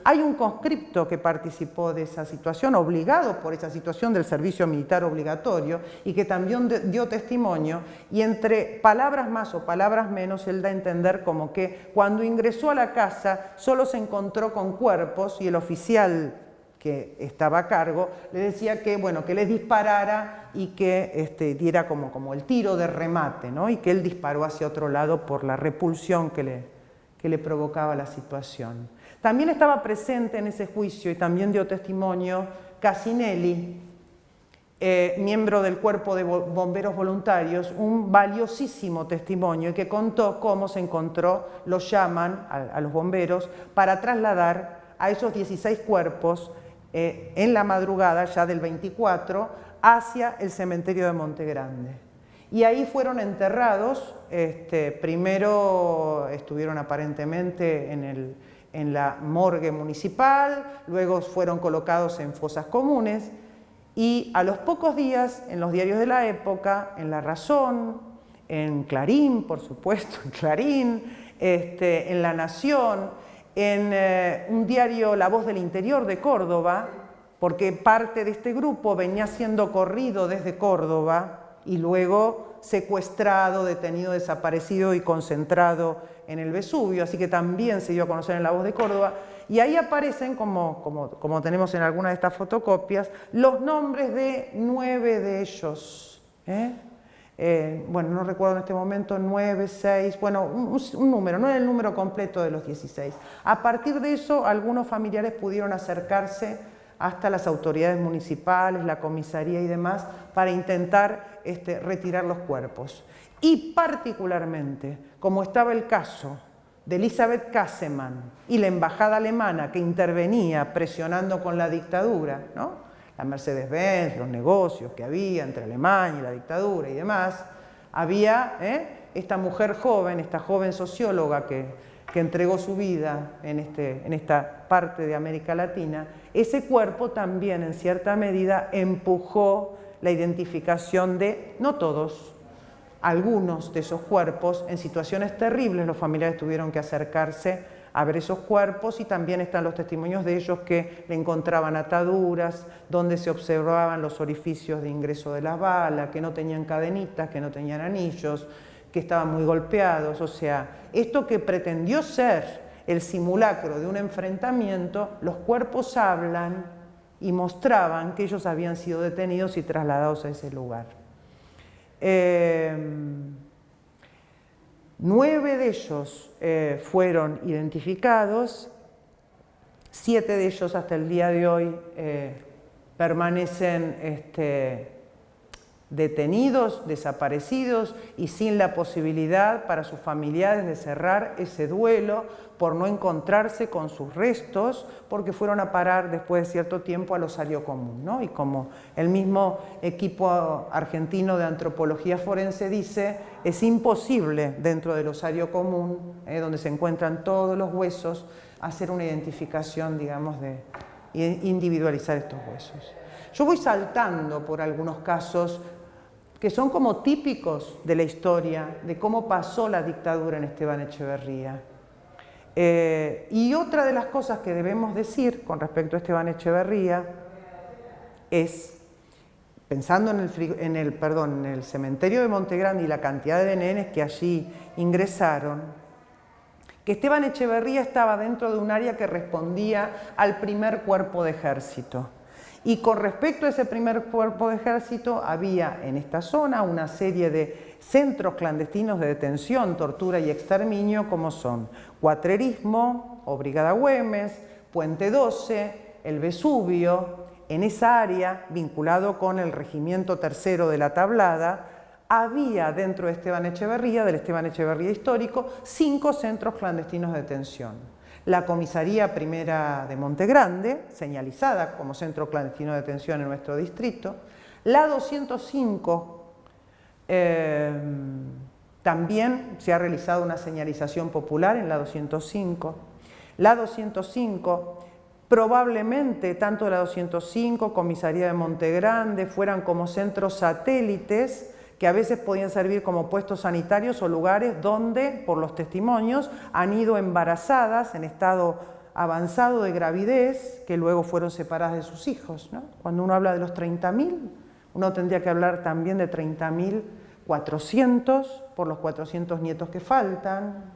hay un conscripto que participó de esa situación, obligado por esa situación del servicio militar obligatorio, y que también dio testimonio, y entre palabras más o palabras menos, él da a entender como que cuando ingresó a la casa solo se encontró con cuerpos, y el oficial que estaba a cargo le decía que, bueno, que les disparara y que diera como el tiro de remate, ¿no? Y que él disparó hacia otro lado por la repulsión que le provocaba la situación. También estaba presente en ese juicio y también dio testimonio Casinelli, miembro del Cuerpo de Bomberos Voluntarios, un valiosísimo testimonio, y que contó cómo se encontró, los llaman a los bomberos para trasladar a esos 16 cuerpos en la madrugada ya del 24 hacia el cementerio de Monte Grande. Y ahí fueron enterrados, primero estuvieron aparentemente en la morgue municipal, luego fueron colocados en fosas comunes, y a los pocos días en los diarios de la época, en La Razón, en Clarín, por supuesto, en Clarín, en La Nación, en un diario La Voz del Interior de Córdoba, porque parte de este grupo venía siendo corrido desde Córdoba y luego secuestrado, detenido, desaparecido y concentrado en el Vesubio, así que también se dio a conocer en La Voz de Córdoba, y ahí aparecen, como tenemos en alguna de estas fotocopias, los nombres de 9 de ellos. Bueno, no recuerdo en este momento, 9, 6, bueno, un número, no era el número completo de los 16. A partir de eso, algunos familiares pudieron acercarse hasta las autoridades municipales, la comisaría y demás, para intentar retirar los cuerpos. Y particularmente, como estaba el caso de Elisabeth Kassemann y la embajada alemana que intervenía presionando con la dictadura, ¿no? La Mercedes-Benz, los negocios que había entre Alemania y la dictadura y demás, había esta mujer joven, esta joven socióloga que entregó su vida en esta parte de América Latina. Ese cuerpo también, en cierta medida, empujó la identificación de, no todos, algunos de esos cuerpos. En situaciones terribles los familiares tuvieron que acercarse a ver esos cuerpos, y también están los testimonios de ellos que le encontraban ataduras, donde se observaban los orificios de ingreso de las balas, que no tenían cadenitas, que no tenían anillos, que estaban muy golpeados. O sea, esto que pretendió ser el simulacro de un enfrentamiento, los cuerpos hablan y mostraban que ellos habían sido detenidos y trasladados a ese lugar. 9 de ellos fueron identificados, 7 de ellos hasta el día de hoy permanecen detenidos, desaparecidos y sin la posibilidad para sus familiares de cerrar ese duelo por no encontrarse con sus restos, porque fueron a parar después de cierto tiempo al osario común, ¿no? Y como el mismo equipo argentino de antropología forense dice, es imposible dentro del osario común, donde se encuentran todos los huesos, hacer una identificación, digamos, de individualizar estos huesos. Yo voy saltando por algunos casos que son como típicos de la historia, de cómo pasó la dictadura en Esteban Echeverría. Y otra de las cosas que debemos decir con respecto a Esteban Echeverría es, pensando en el cementerio de Montegrande y la cantidad de nenes que allí ingresaron, que Esteban Echeverría estaba dentro de un área que respondía al primer cuerpo de ejército. Y con respecto a ese primer cuerpo de ejército, había en esta zona una serie de centros clandestinos de detención, tortura y exterminio, como son Cuatrerismo o Brigada Güemes, Puente 12, el Vesubio. En esa área, vinculado con el Regimiento Tercero de la Tablada, había dentro de Esteban Echeverría, del Esteban Echeverría histórico, 5 centros clandestinos de detención. La Comisaría Primera de Montegrande, señalizada como centro clandestino de detención en nuestro distrito. La 205, también se ha realizado una señalización popular en la 205. La 205, probablemente tanto la 205, Comisaría de Montegrande, fueran como centros satélites que a veces podían servir como puestos sanitarios o lugares donde, por los testimonios, han ido embarazadas en estado avanzado de gravidez, que luego fueron separadas de sus hijos, ¿no? Cuando uno habla de los 30.000, uno tendría que hablar también de 30.400 por los 400 nietos que faltan,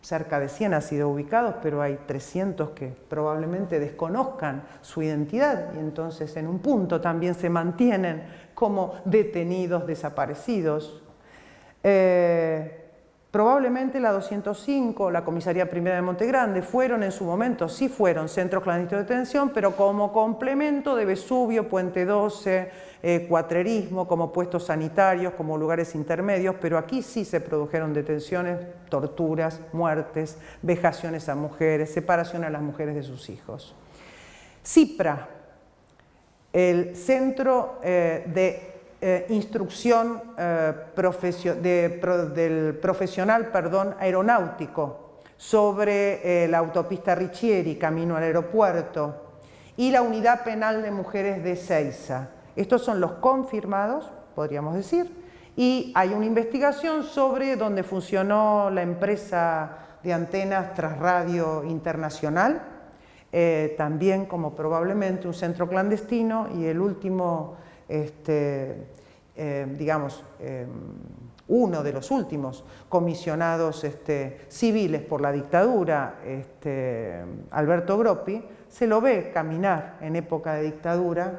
cerca de 100 han sido ubicados, pero hay 300 que probablemente desconozcan su identidad y entonces en un punto también se mantienen como detenidos, desaparecidos. Probablemente la 205, la Comisaría Primera de Montegrande, fueron en su momento, sí fueron centros clandestinos de detención, pero como complemento de Vesubio, Puente 12, Cuatrerismo, como puestos sanitarios, como lugares intermedios, pero aquí sí se produjeron detenciones, torturas, muertes, vejaciones a mujeres, separación a las mujeres de sus hijos. CIPRA, el Centro de Instrucción del Profesional Aeronáutico sobre la autopista Riccieri, camino al aeropuerto, y la Unidad Penal de Mujeres de Ezeiza. Estos son los confirmados, podríamos decir, y hay una investigación sobre donde funcionó la empresa de antenas Trasradio Internacional, también como probablemente un centro clandestino, y el último, uno de los últimos comisionados civiles por la dictadura, Alberto Groppi, se lo ve caminar en época de dictadura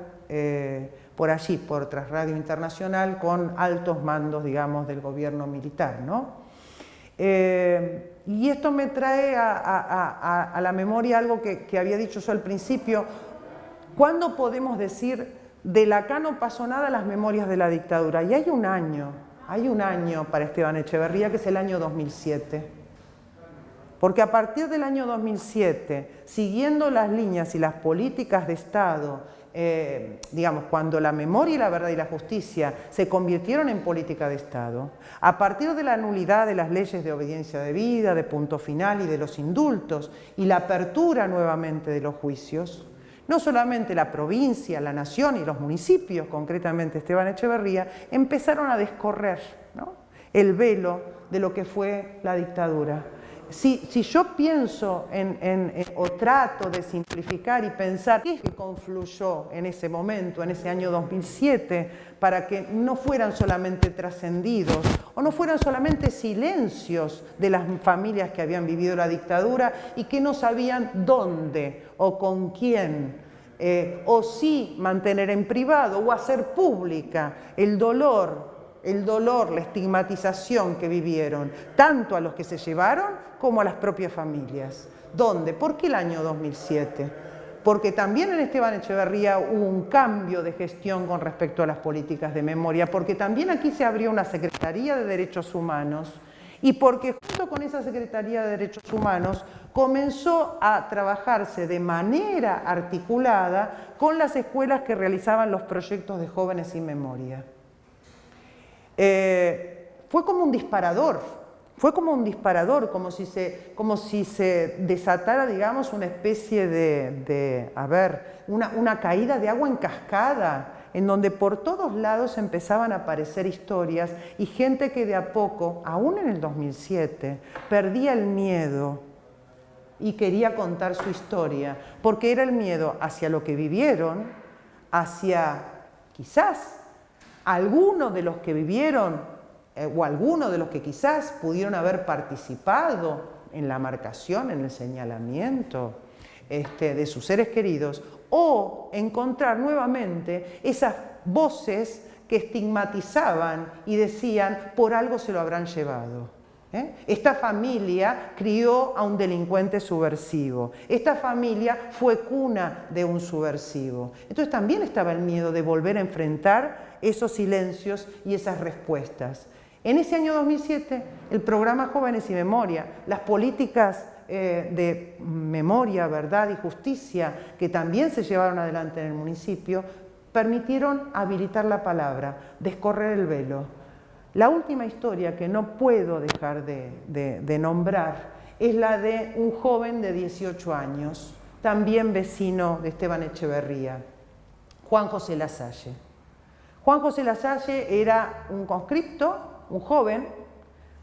por allí, por Trasradio Internacional, con altos mandos, digamos, del gobierno militar, ¿no? Y esto me trae a la memoria algo que había dicho yo al principio. ¿Cuándo podemos decir de acá no pasó nada las memorias de la dictadura? Y hay un año para Esteban Echeverría, que es el año 2007. Porque a partir del año 2007, siguiendo las líneas y las políticas de Estado, cuando la memoria y la verdad y la justicia se convirtieron en política de Estado, a partir de la nulidad de las leyes de obediencia debida, de punto final y de los indultos, y la apertura nuevamente de los juicios, no solamente la provincia, la nación y los municipios, concretamente Esteban Echeverría, empezaron a descorrer, ¿no?, el velo de lo que fue la dictadura. Si yo pienso o trato de simplificar y pensar qué es que confluyó en ese momento, en ese año 2007, para que no fueran solamente trascendidos o no fueran solamente silencios de las familias que habían vivido la dictadura y que no sabían dónde o con quién, o sí mantener en privado o hacer pública el dolor, la estigmatización que vivieron, tanto a los que se llevaron como a las propias familias. ¿Dónde? ¿Por qué el año 2007? Porque también en Esteban Echeverría hubo un cambio de gestión con respecto a las políticas de memoria, porque también aquí se abrió una Secretaría de Derechos Humanos y porque junto con esa Secretaría de Derechos Humanos comenzó a trabajarse de manera articulada con las escuelas que realizaban los proyectos de jóvenes sin memoria. Fue como un disparador, como si se desatara, digamos, una especie una caída de agua en cascada, en donde por todos lados empezaban a aparecer historias y gente que de a poco, aún en el 2007, perdía el miedo y quería contar su historia, porque era el miedo hacia lo que vivieron, hacia quizás algunos de los que vivieron o algunos de los que quizás pudieron haber participado en la marcación, en el señalamiento de sus seres queridos, o encontrar nuevamente esas voces que estigmatizaban y decían, por algo se lo habrán llevado. Esta familia crió a un delincuente subversivo, esta familia fue cuna de un subversivo. Entonces también estaba el miedo de volver a enfrentar esos silencios y esas respuestas. En ese año 2007, el programa Jóvenes y Memoria, las políticas de memoria, verdad y justicia que también se llevaron adelante en el municipio, permitieron habilitar la palabra, descorrer el velo. La última historia que no puedo dejar de nombrar es la de un joven de 18 años, también vecino de Esteban Echeverría, Juan José Lasalle. Juan José Lasalle era un conscripto, un joven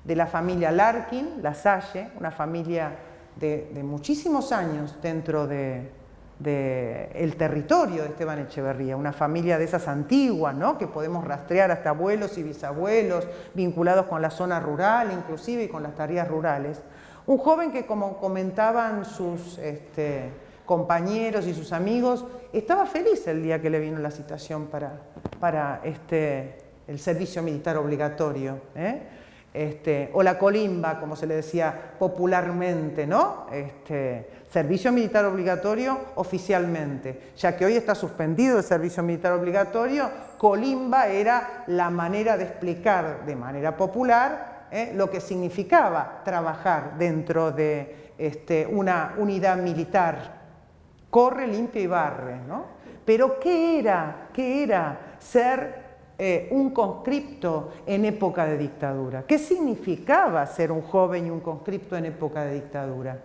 de la familia Larkin, Lasalle, una familia de muchísimos años dentro del territorio de Esteban Echeverría, una familia de esas antiguas, ¿no?, que podemos rastrear hasta abuelos y bisabuelos vinculados con la zona rural, inclusive, y con las tareas rurales. Un joven que, como comentaban sus compañeros y sus amigos, estaba feliz el día que le vino la citación para el servicio militar obligatorio, o la colimba, como se le decía popularmente, ¿no? Servicio militar obligatorio oficialmente, ya que hoy está suspendido el servicio militar obligatorio, colimba era la manera de explicar de manera popular lo que significaba trabajar dentro de una unidad militar. Corre, limpia y barre, ¿no? Pero ¿qué era ser un conscripto en época de dictadura? ¿Qué significaba ser un joven y un conscripto en época de dictadura?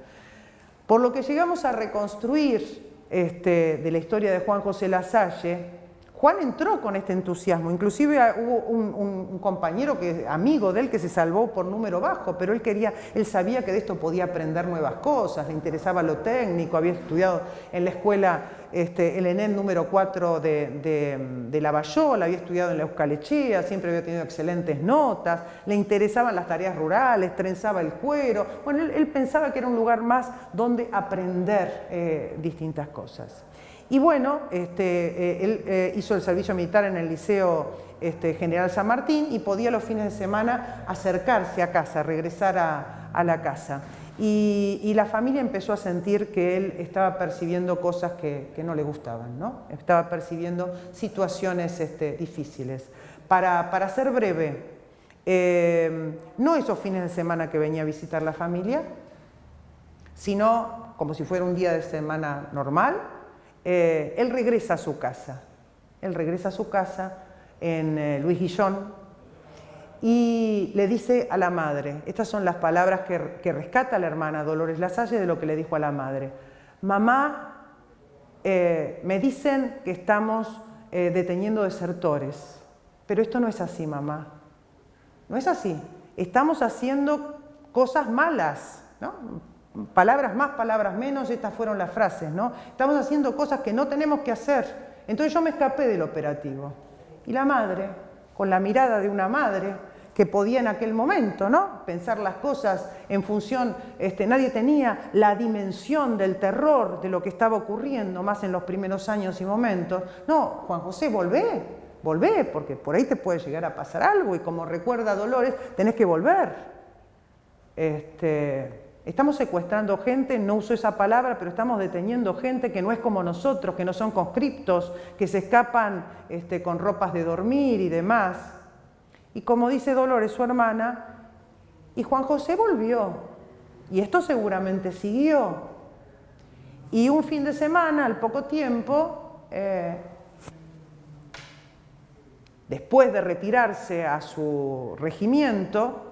Por lo que llegamos a reconstruir de la historia de Juan José Lasalle, Juan entró con este entusiasmo, inclusive hubo un compañero, amigo de él, que se salvó por número bajo, pero él sabía que de esto podía aprender nuevas cosas, le interesaba lo técnico, había estudiado en la escuela el ENEM número 4 de Lavallaol, había estudiado en la Euskalechea, siempre había tenido excelentes notas, le interesaban las tareas rurales, trenzaba el cuero. Bueno, él pensaba que era un lugar más donde aprender distintas cosas. Y bueno, él hizo el servicio militar en el Liceo General San Martín y podía los fines de semana acercarse a casa, regresar a la casa. Y la familia empezó a sentir que él estaba percibiendo cosas que no le gustaban, ¿no? Estaba percibiendo situaciones difíciles. Para ser breve, no esos fines de semana que venía a visitar la familia, sino como si fuera un día de semana normal, él regresa a su casa. Él regresa a su casa en Luis Guillón y le dice a la madre, estas son las palabras que rescata la hermana Dolores Lasalle de lo que le dijo a la madre. Mamá, me dicen que estamos deteniendo desertores, pero esto no es así, mamá. No es así. estamos haciendo cosas malas, ¿no? Palabras más, palabras menos, estas fueron las frases, ¿no? Estamos haciendo cosas que no tenemos que hacer. Entonces yo me escapé del operativo. Y la madre, con la mirada de una madre, que podía en aquel momento, ¿no?, pensar las cosas en función, nadie tenía la dimensión del terror de lo que estaba ocurriendo, más en los primeros años y momentos. No, Juan José, volvé, porque por ahí te puede llegar a pasar algo y como recuerda Dolores, tenés que volver. Estamos secuestrando gente, no uso esa palabra, pero estamos deteniendo gente que no es como nosotros, que no son conscriptos, que se escapan con ropas de dormir y demás. Y como dice Dolores, su hermana, y Juan José volvió. Y esto seguramente siguió. Y un fin de semana, al poco tiempo, después de retirarse a su regimiento,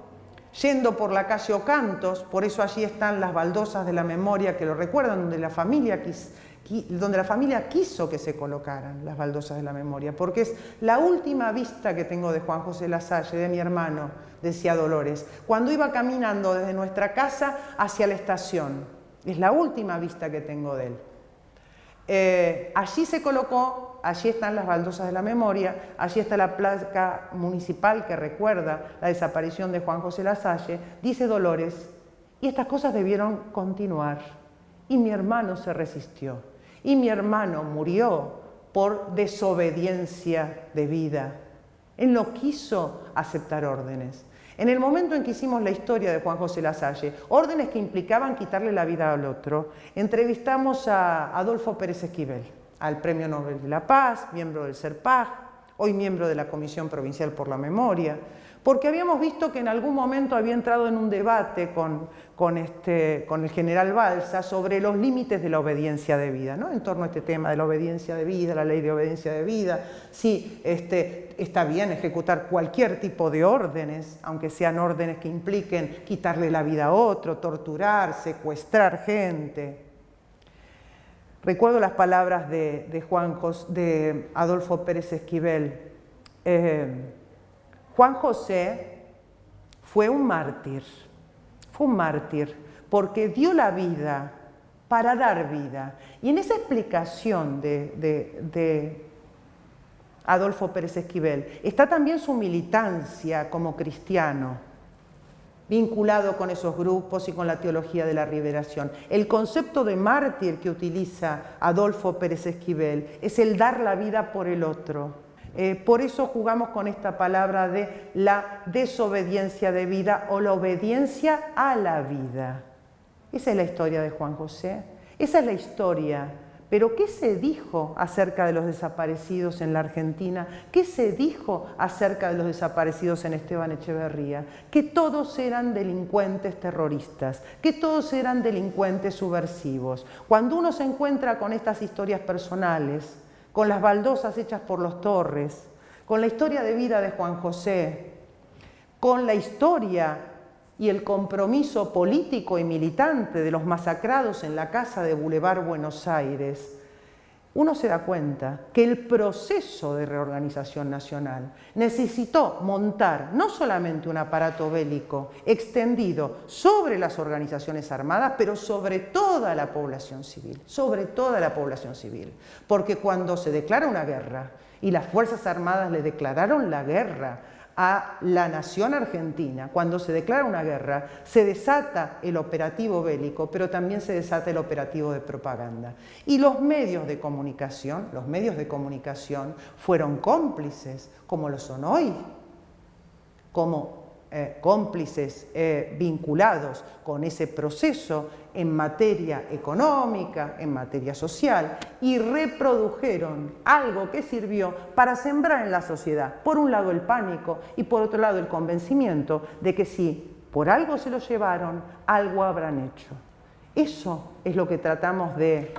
yendo por la calle Ocantos, por eso allí están las baldosas de la memoria que lo recuerdan, donde la familia quiso que se colocaran las baldosas de la memoria, porque es la última vista que tengo de Juan José Lasalle, de mi hermano, decía Dolores, cuando iba caminando desde nuestra casa hacia la estación. Es la última vista que tengo de él. Allí se colocó, allí están las baldosas de la memoria, allí está la placa municipal que recuerda la desaparición de Juan José Lasalle, dice Dolores, y estas cosas debieron continuar. Y mi hermano se resistió. Y mi hermano murió por desobediencia de vida. Él no quiso aceptar órdenes. En el momento en que hicimos la historia de Juan José Lasalle, órdenes que implicaban quitarle la vida al otro, entrevistamos a Adolfo Pérez Esquivel, al Premio Nobel de la Paz, miembro del CERPAG, hoy miembro de la Comisión Provincial por la Memoria, porque habíamos visto que en algún momento había entrado en un debate con el general Balsa sobre los límites de la obediencia de vida, ¿no? En torno a este tema de la obediencia de vida, la ley de obediencia de vida, si está bien ejecutar cualquier tipo de órdenes, aunque sean órdenes que impliquen quitarle la vida a otro, torturar, secuestrar gente. Recuerdo las palabras de Adolfo Pérez Esquivel. Juan José fue un mártir porque dio la vida para dar vida. Y en esa explicación de Adolfo Pérez Esquivel está también su militancia como cristiano, vinculado con esos grupos y con la teología de la liberación. El concepto de mártir que utiliza Adolfo Pérez Esquivel es el dar la vida por el otro. Por eso jugamos con esta palabra de la desobediencia de vida o la obediencia a la vida. Esa es la historia de Juan José, esa es la historia. Pero ¿qué se dijo acerca de los desaparecidos en la Argentina? ¿Qué se dijo acerca de los desaparecidos en Esteban Echeverría? Que todos eran delincuentes terroristas, que todos eran delincuentes subversivos. Cuando uno se encuentra con estas historias personales, con las baldosas hechas por los Torres, con la historia de vida de Juan José, con la historia y el compromiso político y militante de los masacrados en la casa de Boulevard Buenos Aires, uno se da cuenta que el proceso de reorganización nacional necesitó montar no solamente un aparato bélico extendido sobre las organizaciones armadas, pero sobre toda la población civil, porque cuando se declara una guerra y las Fuerzas Armadas le declararon la guerra a la nación argentina, cuando se declara una guerra, se desata el operativo bélico, pero también se desata el operativo de propaganda. Y los medios de comunicación fueron cómplices, como lo son hoy, como cómplices vinculados con ese proceso en materia económica, en materia social, y reprodujeron algo que sirvió para sembrar en la sociedad, por un lado el pánico y por otro lado el convencimiento de que si por algo se lo llevaron, algo habrán hecho. Eso es lo que tratamos de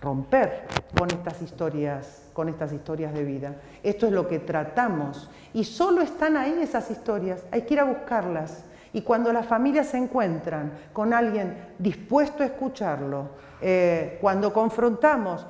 romper con estas historias de vida. Esto es lo que tratamos y solo están ahí esas historias, hay que ir a buscarlas. Y cuando las familias se encuentran con alguien dispuesto a escucharlo, cuando confrontamos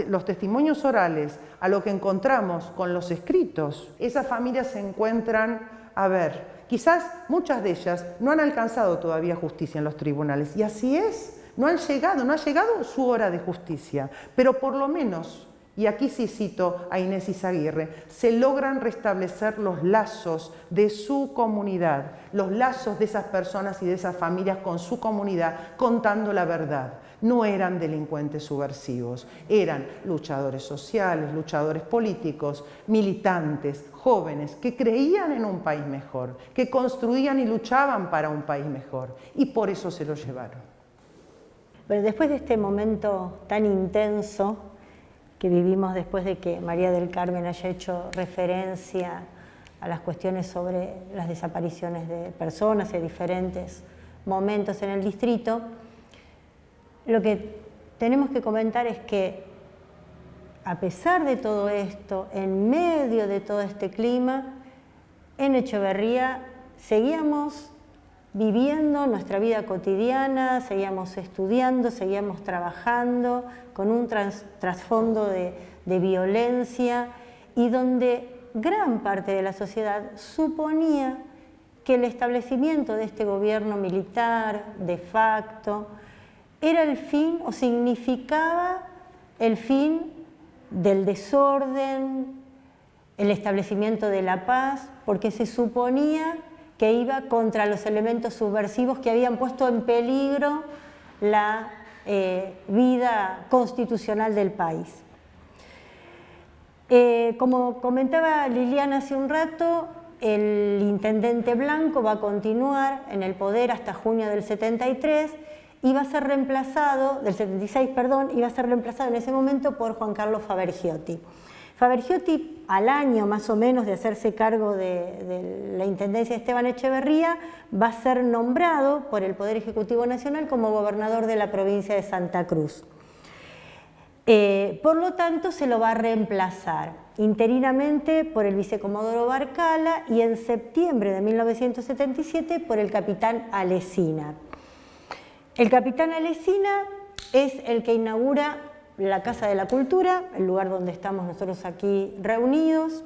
los testimonios orales a lo que encontramos con los escritos, esas familias se encuentran A ver, quizás muchas de ellas no han alcanzado todavía justicia en los tribunales, y así es, no ha llegado su hora de justicia, pero por lo menos, y aquí sí cito a Inés Izaguirre, se logran restablecer los lazos de su comunidad, los lazos de esas personas y de esas familias con su comunidad, contando la verdad. No eran delincuentes subversivos, eran luchadores sociales, luchadores políticos, militantes, jóvenes, que creían en un país mejor, que construían y luchaban para un país mejor, y por eso se lo llevaron. Pero después de este momento tan intenso que vivimos después de que María del Carmen haya hecho referencia a las cuestiones sobre las desapariciones de personas en diferentes momentos en el distrito, lo que tenemos que comentar es que a pesar de todo esto, en medio de todo este clima, en Echeverría seguíamos viviendo nuestra vida cotidiana, seguíamos estudiando, seguíamos trabajando con un trasfondo de violencia, y donde gran parte de la sociedad suponía que el establecimiento de este gobierno militar de facto era el fin o significaba el fin del desorden, el establecimiento de la paz, porque se suponía que iba contra los elementos subversivos que habían puesto en peligro la vida constitucional del país. Como comentaba Liliana hace un rato, el intendente Blanco va a continuar en el poder hasta junio del 73 y va a ser reemplazado, del 76, perdón, y va a ser reemplazado en ese momento por Juan Carlos Fabergiotti. Fabergiotti, al año más o menos de hacerse cargo de la intendencia de Esteban Echeverría, va a ser nombrado por el Poder Ejecutivo Nacional como gobernador de la provincia de Santa Cruz. Por lo tanto, se lo va a reemplazar interinamente por el vicecomodoro Barcala y en septiembre de 1977 por el capitán Alesina. El capitán Alesina es el que inaugura la Casa de la Cultura, el lugar donde estamos nosotros aquí reunidos,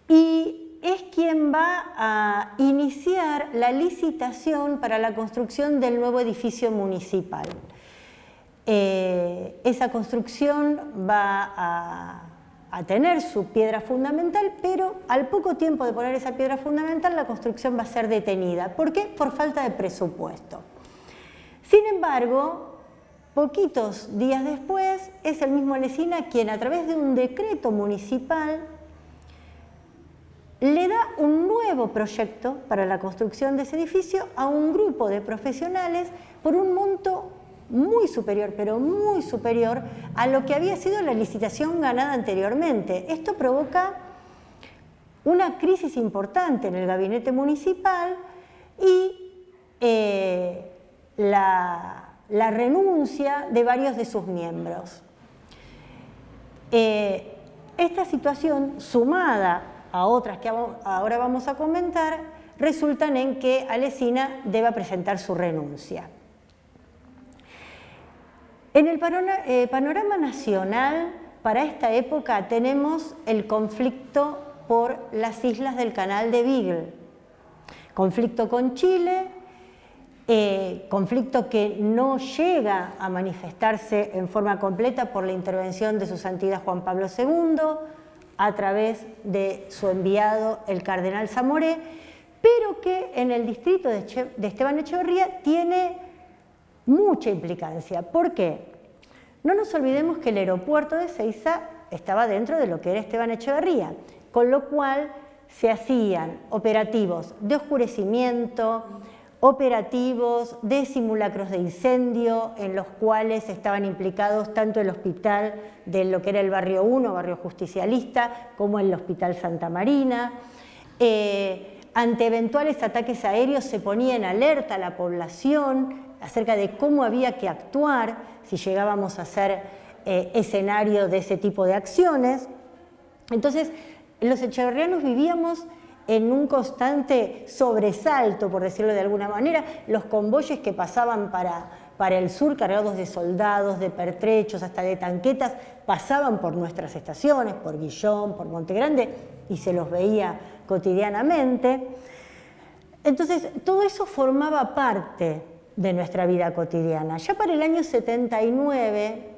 y es quien va a iniciar la licitación para la construcción del nuevo edificio municipal. Esa construcción va a tener su piedra fundamental, pero al poco tiempo de poner esa piedra fundamental, la construcción va a ser detenida. ¿Por qué? Por falta de presupuesto. Sin embargo, poquitos días después, es el mismo Alesina quien, a través de un decreto municipal, le da un nuevo proyecto para la construcción de ese edificio a un grupo de profesionales por un monto muy superior, pero muy superior a lo que había sido la licitación ganada anteriormente. Esto provoca una crisis importante en el gabinete municipal y la renuncia de varios de sus miembros. Esta situación, sumada a otras que ahora vamos a comentar, resultan en que Alesina deba presentar su renuncia. En el panorama nacional, para esta época, tenemos el conflicto por las islas del Canal de Beagle, conflicto con Chile, conflicto que no llega a manifestarse en forma completa por la intervención de su santidad Juan Pablo II a través de su enviado el cardenal Zamoré, pero que en el distrito de Esteban Echeverría tiene mucha implicancia. ¿Por qué? No nos olvidemos que el aeropuerto de Ezeiza estaba dentro de lo que era Esteban Echeverría, con lo cual se hacían operativos de oscurecimiento, operativos de simulacros de incendio, en los cuales estaban implicados tanto el hospital de lo que era el barrio 1, barrio justicialista, como el hospital Santa Marina. Ante eventuales ataques aéreos se ponía en alerta a la población acerca de cómo había que actuar si llegábamos a ser escenario de ese tipo de acciones. Entonces, los echeverrianos vivíamos en un constante sobresalto, por decirlo de alguna manera. Los convoyes que pasaban para el sur, cargados de soldados, de pertrechos, hasta de tanquetas, pasaban por nuestras estaciones, por Guillón, por Monte Grande, y se los veía cotidianamente. Entonces, todo eso formaba parte de nuestra vida cotidiana. Ya para el año 79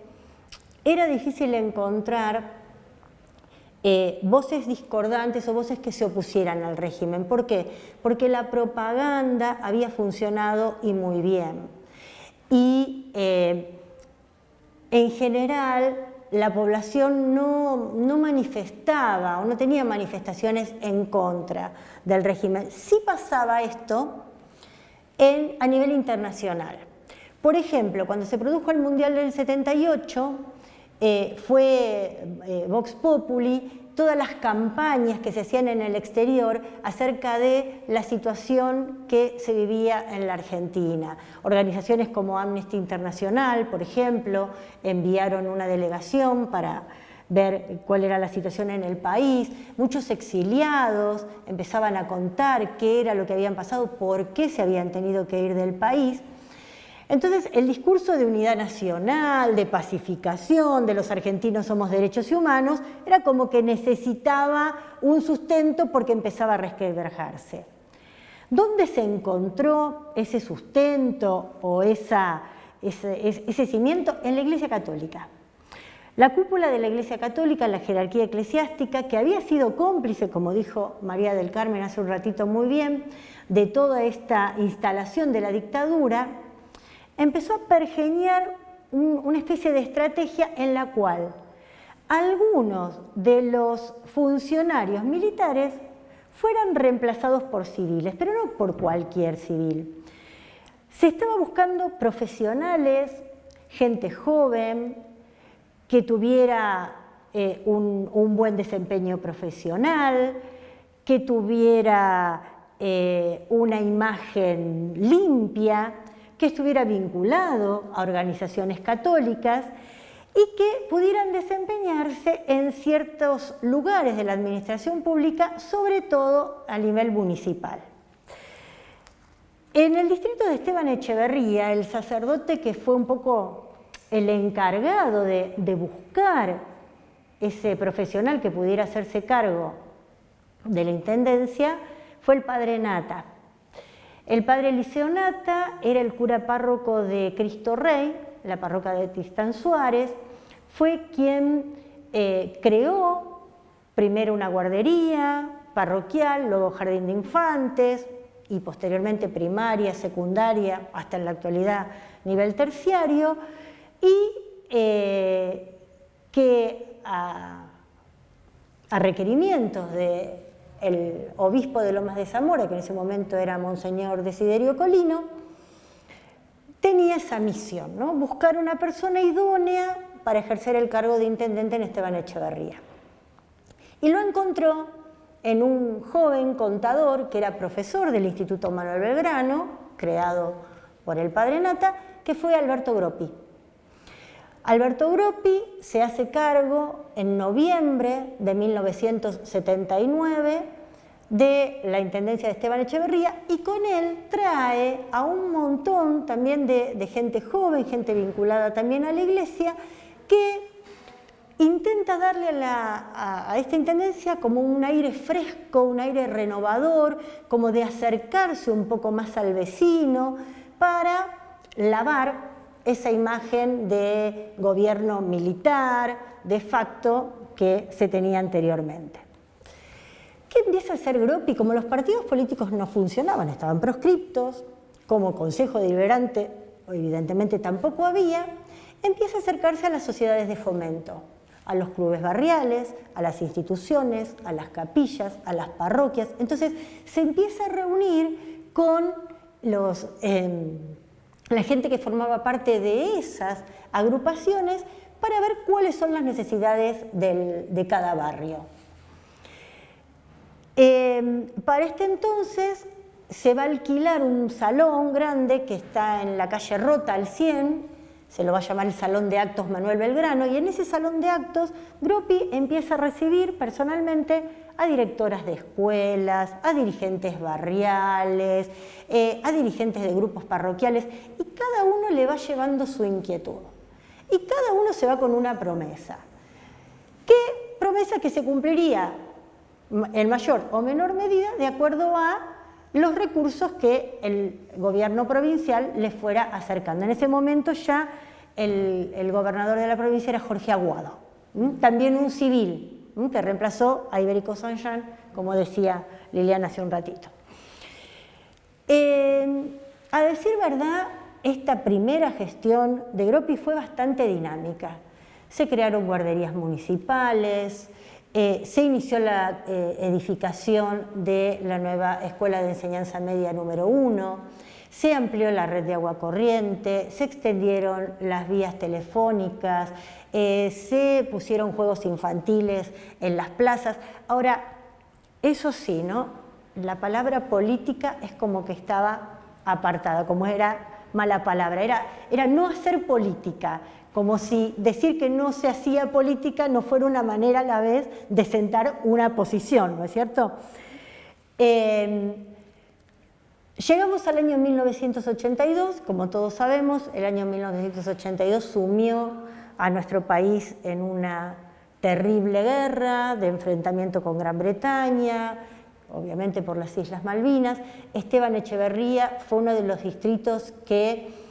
era difícil encontrar voces discordantes o voces que se opusieran al régimen. ¿Por qué? Porque la propaganda había funcionado y muy bien. Y en general la población no manifestaba o no tenía manifestaciones en contra del régimen. Sí pasaba esto a nivel internacional. Por ejemplo, cuando se produjo el Mundial del 78, fue Vox Populi, todas las campañas que se hacían en el exterior acerca de la situación que se vivía en la Argentina. Organizaciones como Amnesty Internacional, por ejemplo, enviaron una delegación para ver cuál era la situación en el país. Muchos exiliados empezaban a contar qué era lo que habían pasado, por qué se habían tenido que ir del país. Entonces, el discurso de unidad nacional, de pacificación, de los argentinos somos derechos humanos, era como que necesitaba un sustento porque empezaba a resquebrajarse. ¿Dónde se encontró ese sustento o ese cimiento? En la Iglesia Católica. La cúpula de la Iglesia Católica, la jerarquía eclesiástica, que había sido cómplice, como dijo María del Carmen hace un ratito muy bien, de toda esta instalación de la dictadura, empezó a pergeñar una especie de estrategia en la cual algunos de los funcionarios militares fueran reemplazados por civiles, pero no por cualquier civil. Se estaba buscando profesionales, gente joven, que tuviera un buen desempeño profesional, que tuviera una imagen limpia, que estuviera vinculado a organizaciones católicas y que pudieran desempeñarse en ciertos lugares de la administración pública, sobre todo a nivel municipal. En el distrito de Esteban Echeverría, el sacerdote que fue un poco el encargado de buscar ese profesional que pudiera hacerse cargo de la intendencia fue el padre Nata. El padre Eliseo Nata era el cura párroco de Cristo Rey, la parroquia de Tristán Suárez, fue quien creó primero una guardería parroquial, luego jardín de infantes y posteriormente primaria, secundaria, hasta en la actualidad nivel terciario, y que a requerimientos del obispo de Lomas de Zamora, que en ese momento era Monseñor Desiderio Colino, tenía esa misión, ¿no? Buscar una persona idónea para ejercer el cargo de intendente en Esteban Echeverría. Y lo encontró en un joven contador que era profesor del Instituto Manuel Belgrano, creado por el padre Nata, que fue Alberto Groppi. Alberto Groppi se hace cargo en noviembre de 1979 de la intendencia de Esteban Echeverría y con él trae a un montón también de gente joven, gente vinculada también a la iglesia, que intenta darle a esta intendencia como un aire fresco, un aire renovador, como de acercarse un poco más al vecino para lavar esa imagen de gobierno militar, de facto, que se tenía anteriormente. ¿Qué empieza a hacer Groppi? Como los partidos políticos no funcionaban, estaban proscriptos, como Consejo Deliberante evidentemente tampoco había, empieza a acercarse a las sociedades de fomento, a los clubes barriales, a las instituciones, a las capillas, a las parroquias. Entonces se empieza a reunir con la gente que formaba parte de esas agrupaciones para ver cuáles son las necesidades de cada barrio. Para este entonces se va a alquilar un salón grande que está en la calle Rota al 100, se lo va a llamar el Salón de Actos Manuel Belgrano, y en ese salón de actos Groppi empieza a recibir personalmente a directoras de escuelas, a dirigentes barriales, a dirigentes de grupos parroquiales, y cada uno le va llevando su inquietud. Y cada uno se va con una promesa. ¿Qué promesa que se cumpliría en mayor o menor medida de acuerdo a los recursos que el gobierno provincial les fuera acercando. En ese momento ya el gobernador de la provincia era Jorge Aguado, también un civil que reemplazó a Ibérico Saint-Jean, como decía Liliana hace un ratito. A decir verdad, esta primera gestión de Groppi fue bastante dinámica. Se crearon guarderías municipales, se inició la edificación de la nueva Escuela de Enseñanza Media número 1, se amplió la red de agua corriente, se extendieron las vías telefónicas, se pusieron juegos infantiles en las plazas. Ahora, eso sí, ¿no? La palabra política es como que estaba apartada, como era mala palabra, era no hacer política, como si decir que no se hacía política no fuera una manera a la vez de sentar una posición, ¿no es cierto? Llegamos al año 1982, como todos sabemos, el año 1982 sumió a nuestro país en una terrible guerra de enfrentamiento con Gran Bretaña, obviamente por las Islas Malvinas. Esteban Echeverría fue uno de los distritos que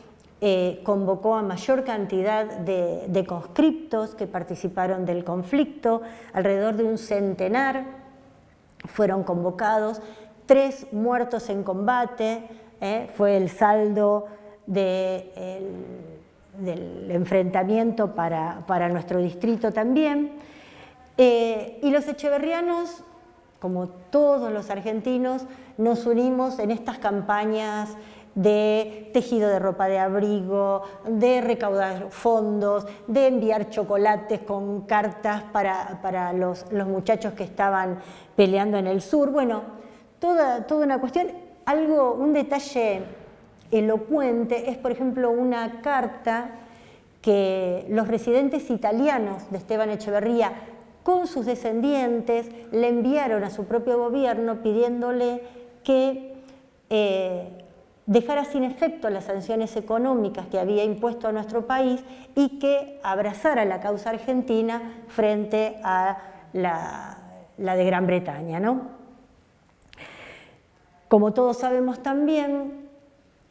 convocó a mayor cantidad de conscriptos que participaron del conflicto, alrededor de un centenar fueron convocados, 3 muertos en combate, fue el saldo del enfrentamiento para nuestro distrito también. Y los echeverrianos, como todos los argentinos, nos unimos en estas campañas de tejido de ropa de abrigo, de recaudar fondos, de enviar chocolates con cartas para los muchachos que estaban peleando en el sur. Bueno, toda una cuestión. Un detalle elocuente es, por ejemplo, una carta que los residentes italianos de Esteban Echeverría con sus descendientes le enviaron a su propio gobierno pidiéndole que dejara sin efecto las sanciones económicas que había impuesto a nuestro país y que abrazara la causa argentina frente a la de Gran Bretaña, ¿no? Como todos sabemos también,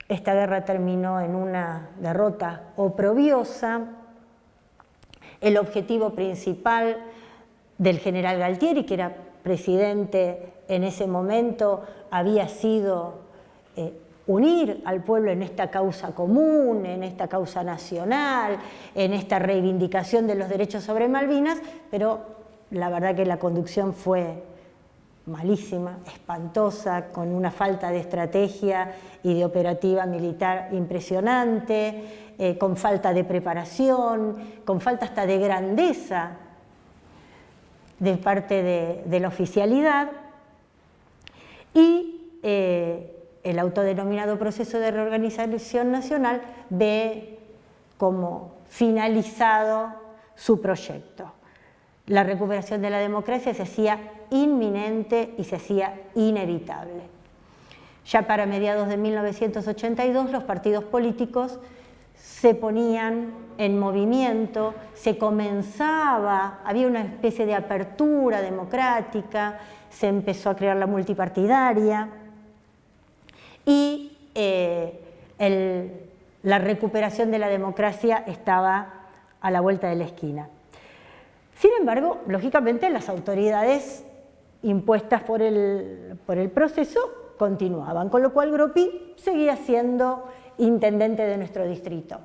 esta guerra terminó en una derrota oprobiosa. El objetivo principal del general Galtieri, que era presidente en ese momento, había sido unir al pueblo en esta causa común, en esta causa nacional, en esta reivindicación de los derechos sobre Malvinas, pero la verdad que la conducción fue malísima, espantosa, con una falta de estrategia y de operativa militar impresionante, con falta de preparación, con falta hasta de grandeza de parte de la oficialidad, y el autodenominado proceso de reorganización nacional ve como finalizado su proyecto. La recuperación de la democracia se hacía inminente y se hacía inevitable. Ya para mediados de 1982 los partidos políticos se ponían en movimiento, se comenzaba, había una especie de apertura democrática, se empezó a crear la multipartidaria y la recuperación de la democracia estaba a la vuelta de la esquina. Sin embargo, lógicamente las autoridades impuestas por el proceso continuaban, con lo cual Groppi seguía siendo intendente de nuestro distrito.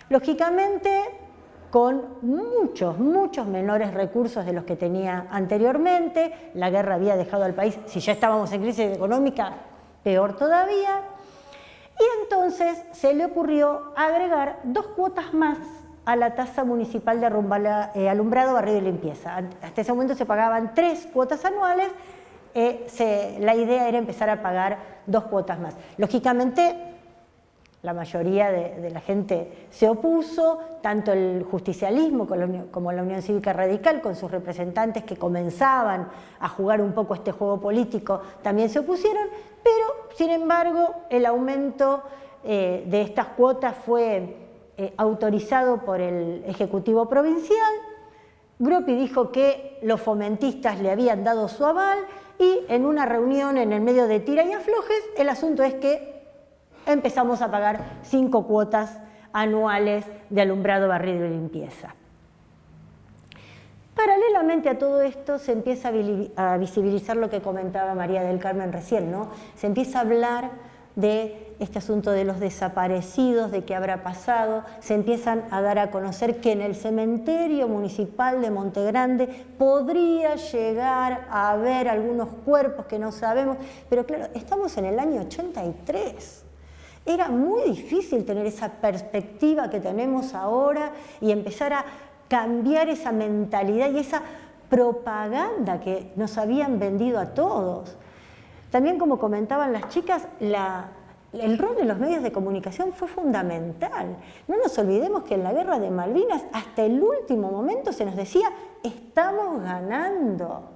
Lógicamente, con muchos menores recursos de los que tenía anteriormente. La guerra había dejado al país, si ya estábamos en crisis económica, peor todavía. Y entonces se le ocurrió agregar 2 cuotas más a la tasa municipal de alumbrado, barrido y limpieza. Hasta ese momento se pagaban 3 cuotas anuales, la idea era empezar a pagar 2 cuotas más. Lógicamente, la mayoría de la gente se opuso, tanto el justicialismo como la Unión Cívica Radical, con sus representantes que comenzaban a jugar un poco este juego político, también se opusieron, pero sin embargo el aumento de estas cuotas fue autorizado por el Ejecutivo Provincial. Gropi dijo que los fomentistas le habían dado su aval y en una reunión en el medio de tira y aflojes, el asunto es que empezamos a pagar 5 cuotas anuales de alumbrado, barrido y limpieza. Paralelamente a todo esto se empieza a visibilizar lo que comentaba María del Carmen recién, ¿no? Se empieza a hablar de este asunto de los desaparecidos, de qué habrá pasado, se empiezan a dar a conocer que en el cementerio municipal de Monte Grande podría llegar a haber algunos cuerpos que no sabemos, pero claro, estamos en el año 83. Era muy difícil tener esa perspectiva que tenemos ahora y empezar a cambiar esa mentalidad y esa propaganda que nos habían vendido a todos. También, como comentaban las chicas, el rol de los medios de comunicación fue fundamental. No nos olvidemos que en la Guerra de Malvinas, hasta el último momento se nos decía, estamos ganando.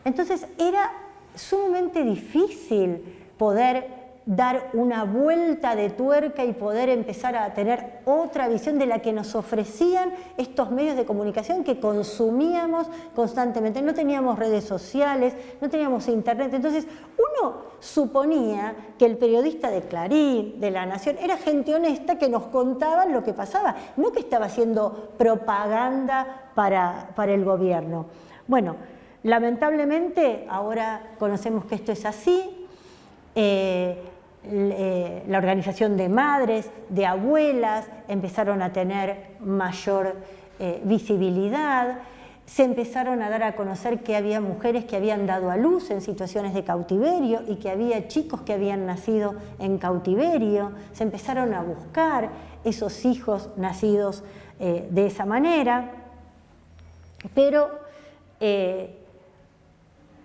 Entonces era sumamente difícil poder dar una vuelta de tuerca y poder empezar a tener otra visión de la que nos ofrecían estos medios de comunicación que consumíamos constantemente. No teníamos redes sociales, no teníamos internet, entonces uno suponía que el periodista de Clarín, de La Nación, era gente honesta que nos contaban lo que pasaba, no que estaba haciendo propaganda para el gobierno. Bueno, lamentablemente ahora conocemos que esto es así. La organización de madres, de abuelas, empezaron a tener mayor visibilidad, se empezaron a dar a conocer que había mujeres que habían dado a luz en situaciones de cautiverio y que había chicos que habían nacido en cautiverio, se empezaron a buscar esos hijos nacidos de esa manera, pero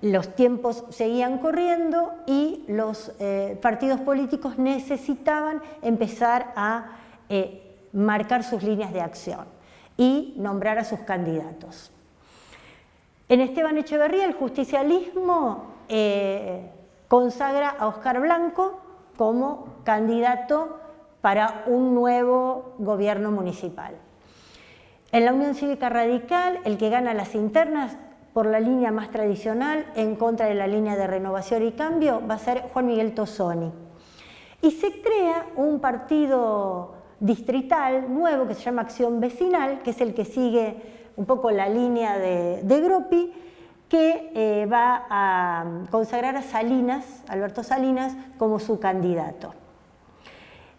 los tiempos seguían corriendo y los partidos políticos necesitaban empezar a marcar sus líneas de acción y nombrar a sus candidatos. En Esteban Echeverría el justicialismo consagra a Oscar Blanco como candidato para un nuevo gobierno municipal. En la Unión Cívica Radical, el que gana las internas por la línea más tradicional, en contra de la línea de Renovación y Cambio, va a ser Juan Miguel Tosoni. Y se crea un partido distrital nuevo que se llama Acción Vecinal, que es el que sigue un poco la línea de Gropi, que va a consagrar a Salinas, Alberto Salinas, como su candidato.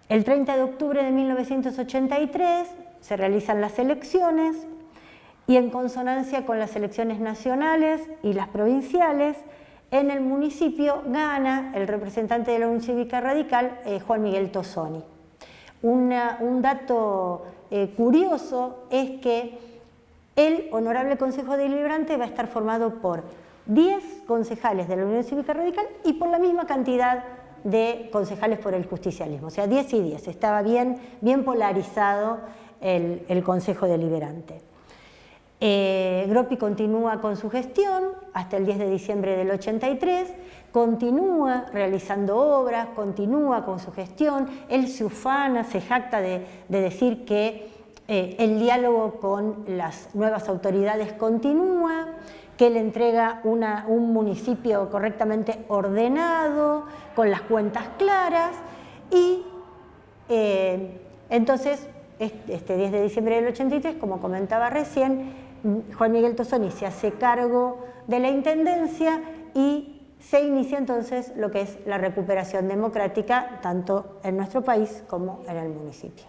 El 30 de octubre de 1983 se realizan las elecciones, y en consonancia con las elecciones nacionales y las provinciales, en el municipio gana el representante de la Unión Cívica Radical, Juan Miguel Tosoni. Un dato curioso es que el Honorable Consejo Deliberante va a estar formado por 10 concejales de la Unión Cívica Radical y por la misma cantidad de concejales por el justicialismo, o sea, 10 y 10. Estaba bien polarizado el Consejo Deliberante. Gropi continúa con su gestión hasta el 10 de diciembre del 83, continúa realizando obras, continúa con su gestión, él se ufana, se jacta de decir que el diálogo con las nuevas autoridades continúa, que él entrega un municipio correctamente ordenado, con las cuentas claras y entonces este 10 de diciembre del 83, como comentaba recién, Juan Miguel Tosoni se hace cargo de la intendencia y se inicia entonces lo que es la recuperación democrática tanto en nuestro país como en el municipio.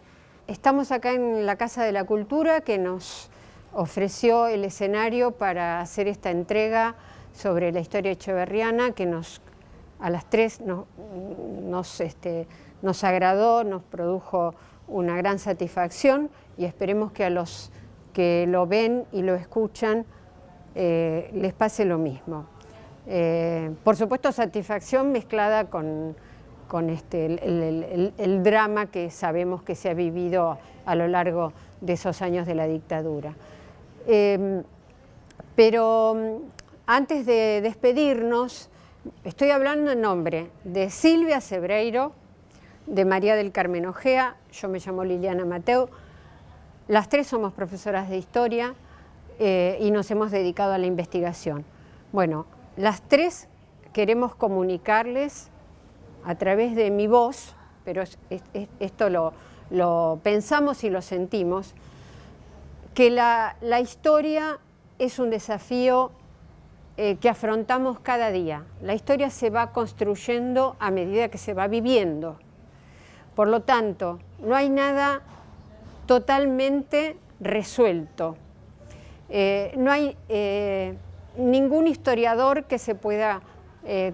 Estamos acá en la Casa de la Cultura que nos ofreció el escenario para hacer esta entrega sobre la historia echeverriana que a las 3 nos agradó, nos produjo una gran satisfacción y esperemos que a los que lo ven y lo escuchan les pase lo mismo. Por supuesto, satisfacción mezclada con el drama que sabemos que se ha vivido a lo largo de esos años de la dictadura. Pero antes de despedirnos, estoy hablando en nombre de Silvia Cebreiro, de María del Carmen Ojea, yo me llamo Liliana Mateu. Las 3 somos profesoras de historia, y nos hemos dedicado a la investigación. Bueno, las tres queremos comunicarles a través de mi voz, pero esto lo pensamos y lo sentimos, que la historia es un desafío que afrontamos cada día. La historia se va construyendo a medida que se va viviendo. Por lo tanto, no hay nada totalmente resuelto. No hay ningún historiador que se pueda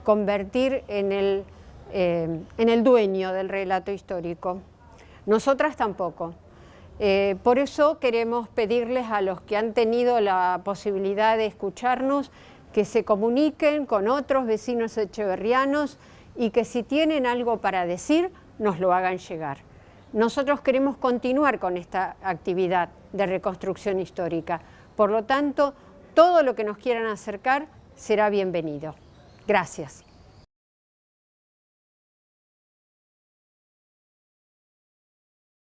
convertir en el dueño del relato histórico. Nosotras tampoco. Por eso queremos pedirles a los que han tenido la posibilidad de escucharnos que se comuniquen con otros vecinos echeverrianos y que si tienen algo para decir, nos lo hagan llegar. Nosotros queremos continuar con esta actividad de reconstrucción histórica. Por lo tanto, todo lo que nos quieran acercar será bienvenido. Gracias.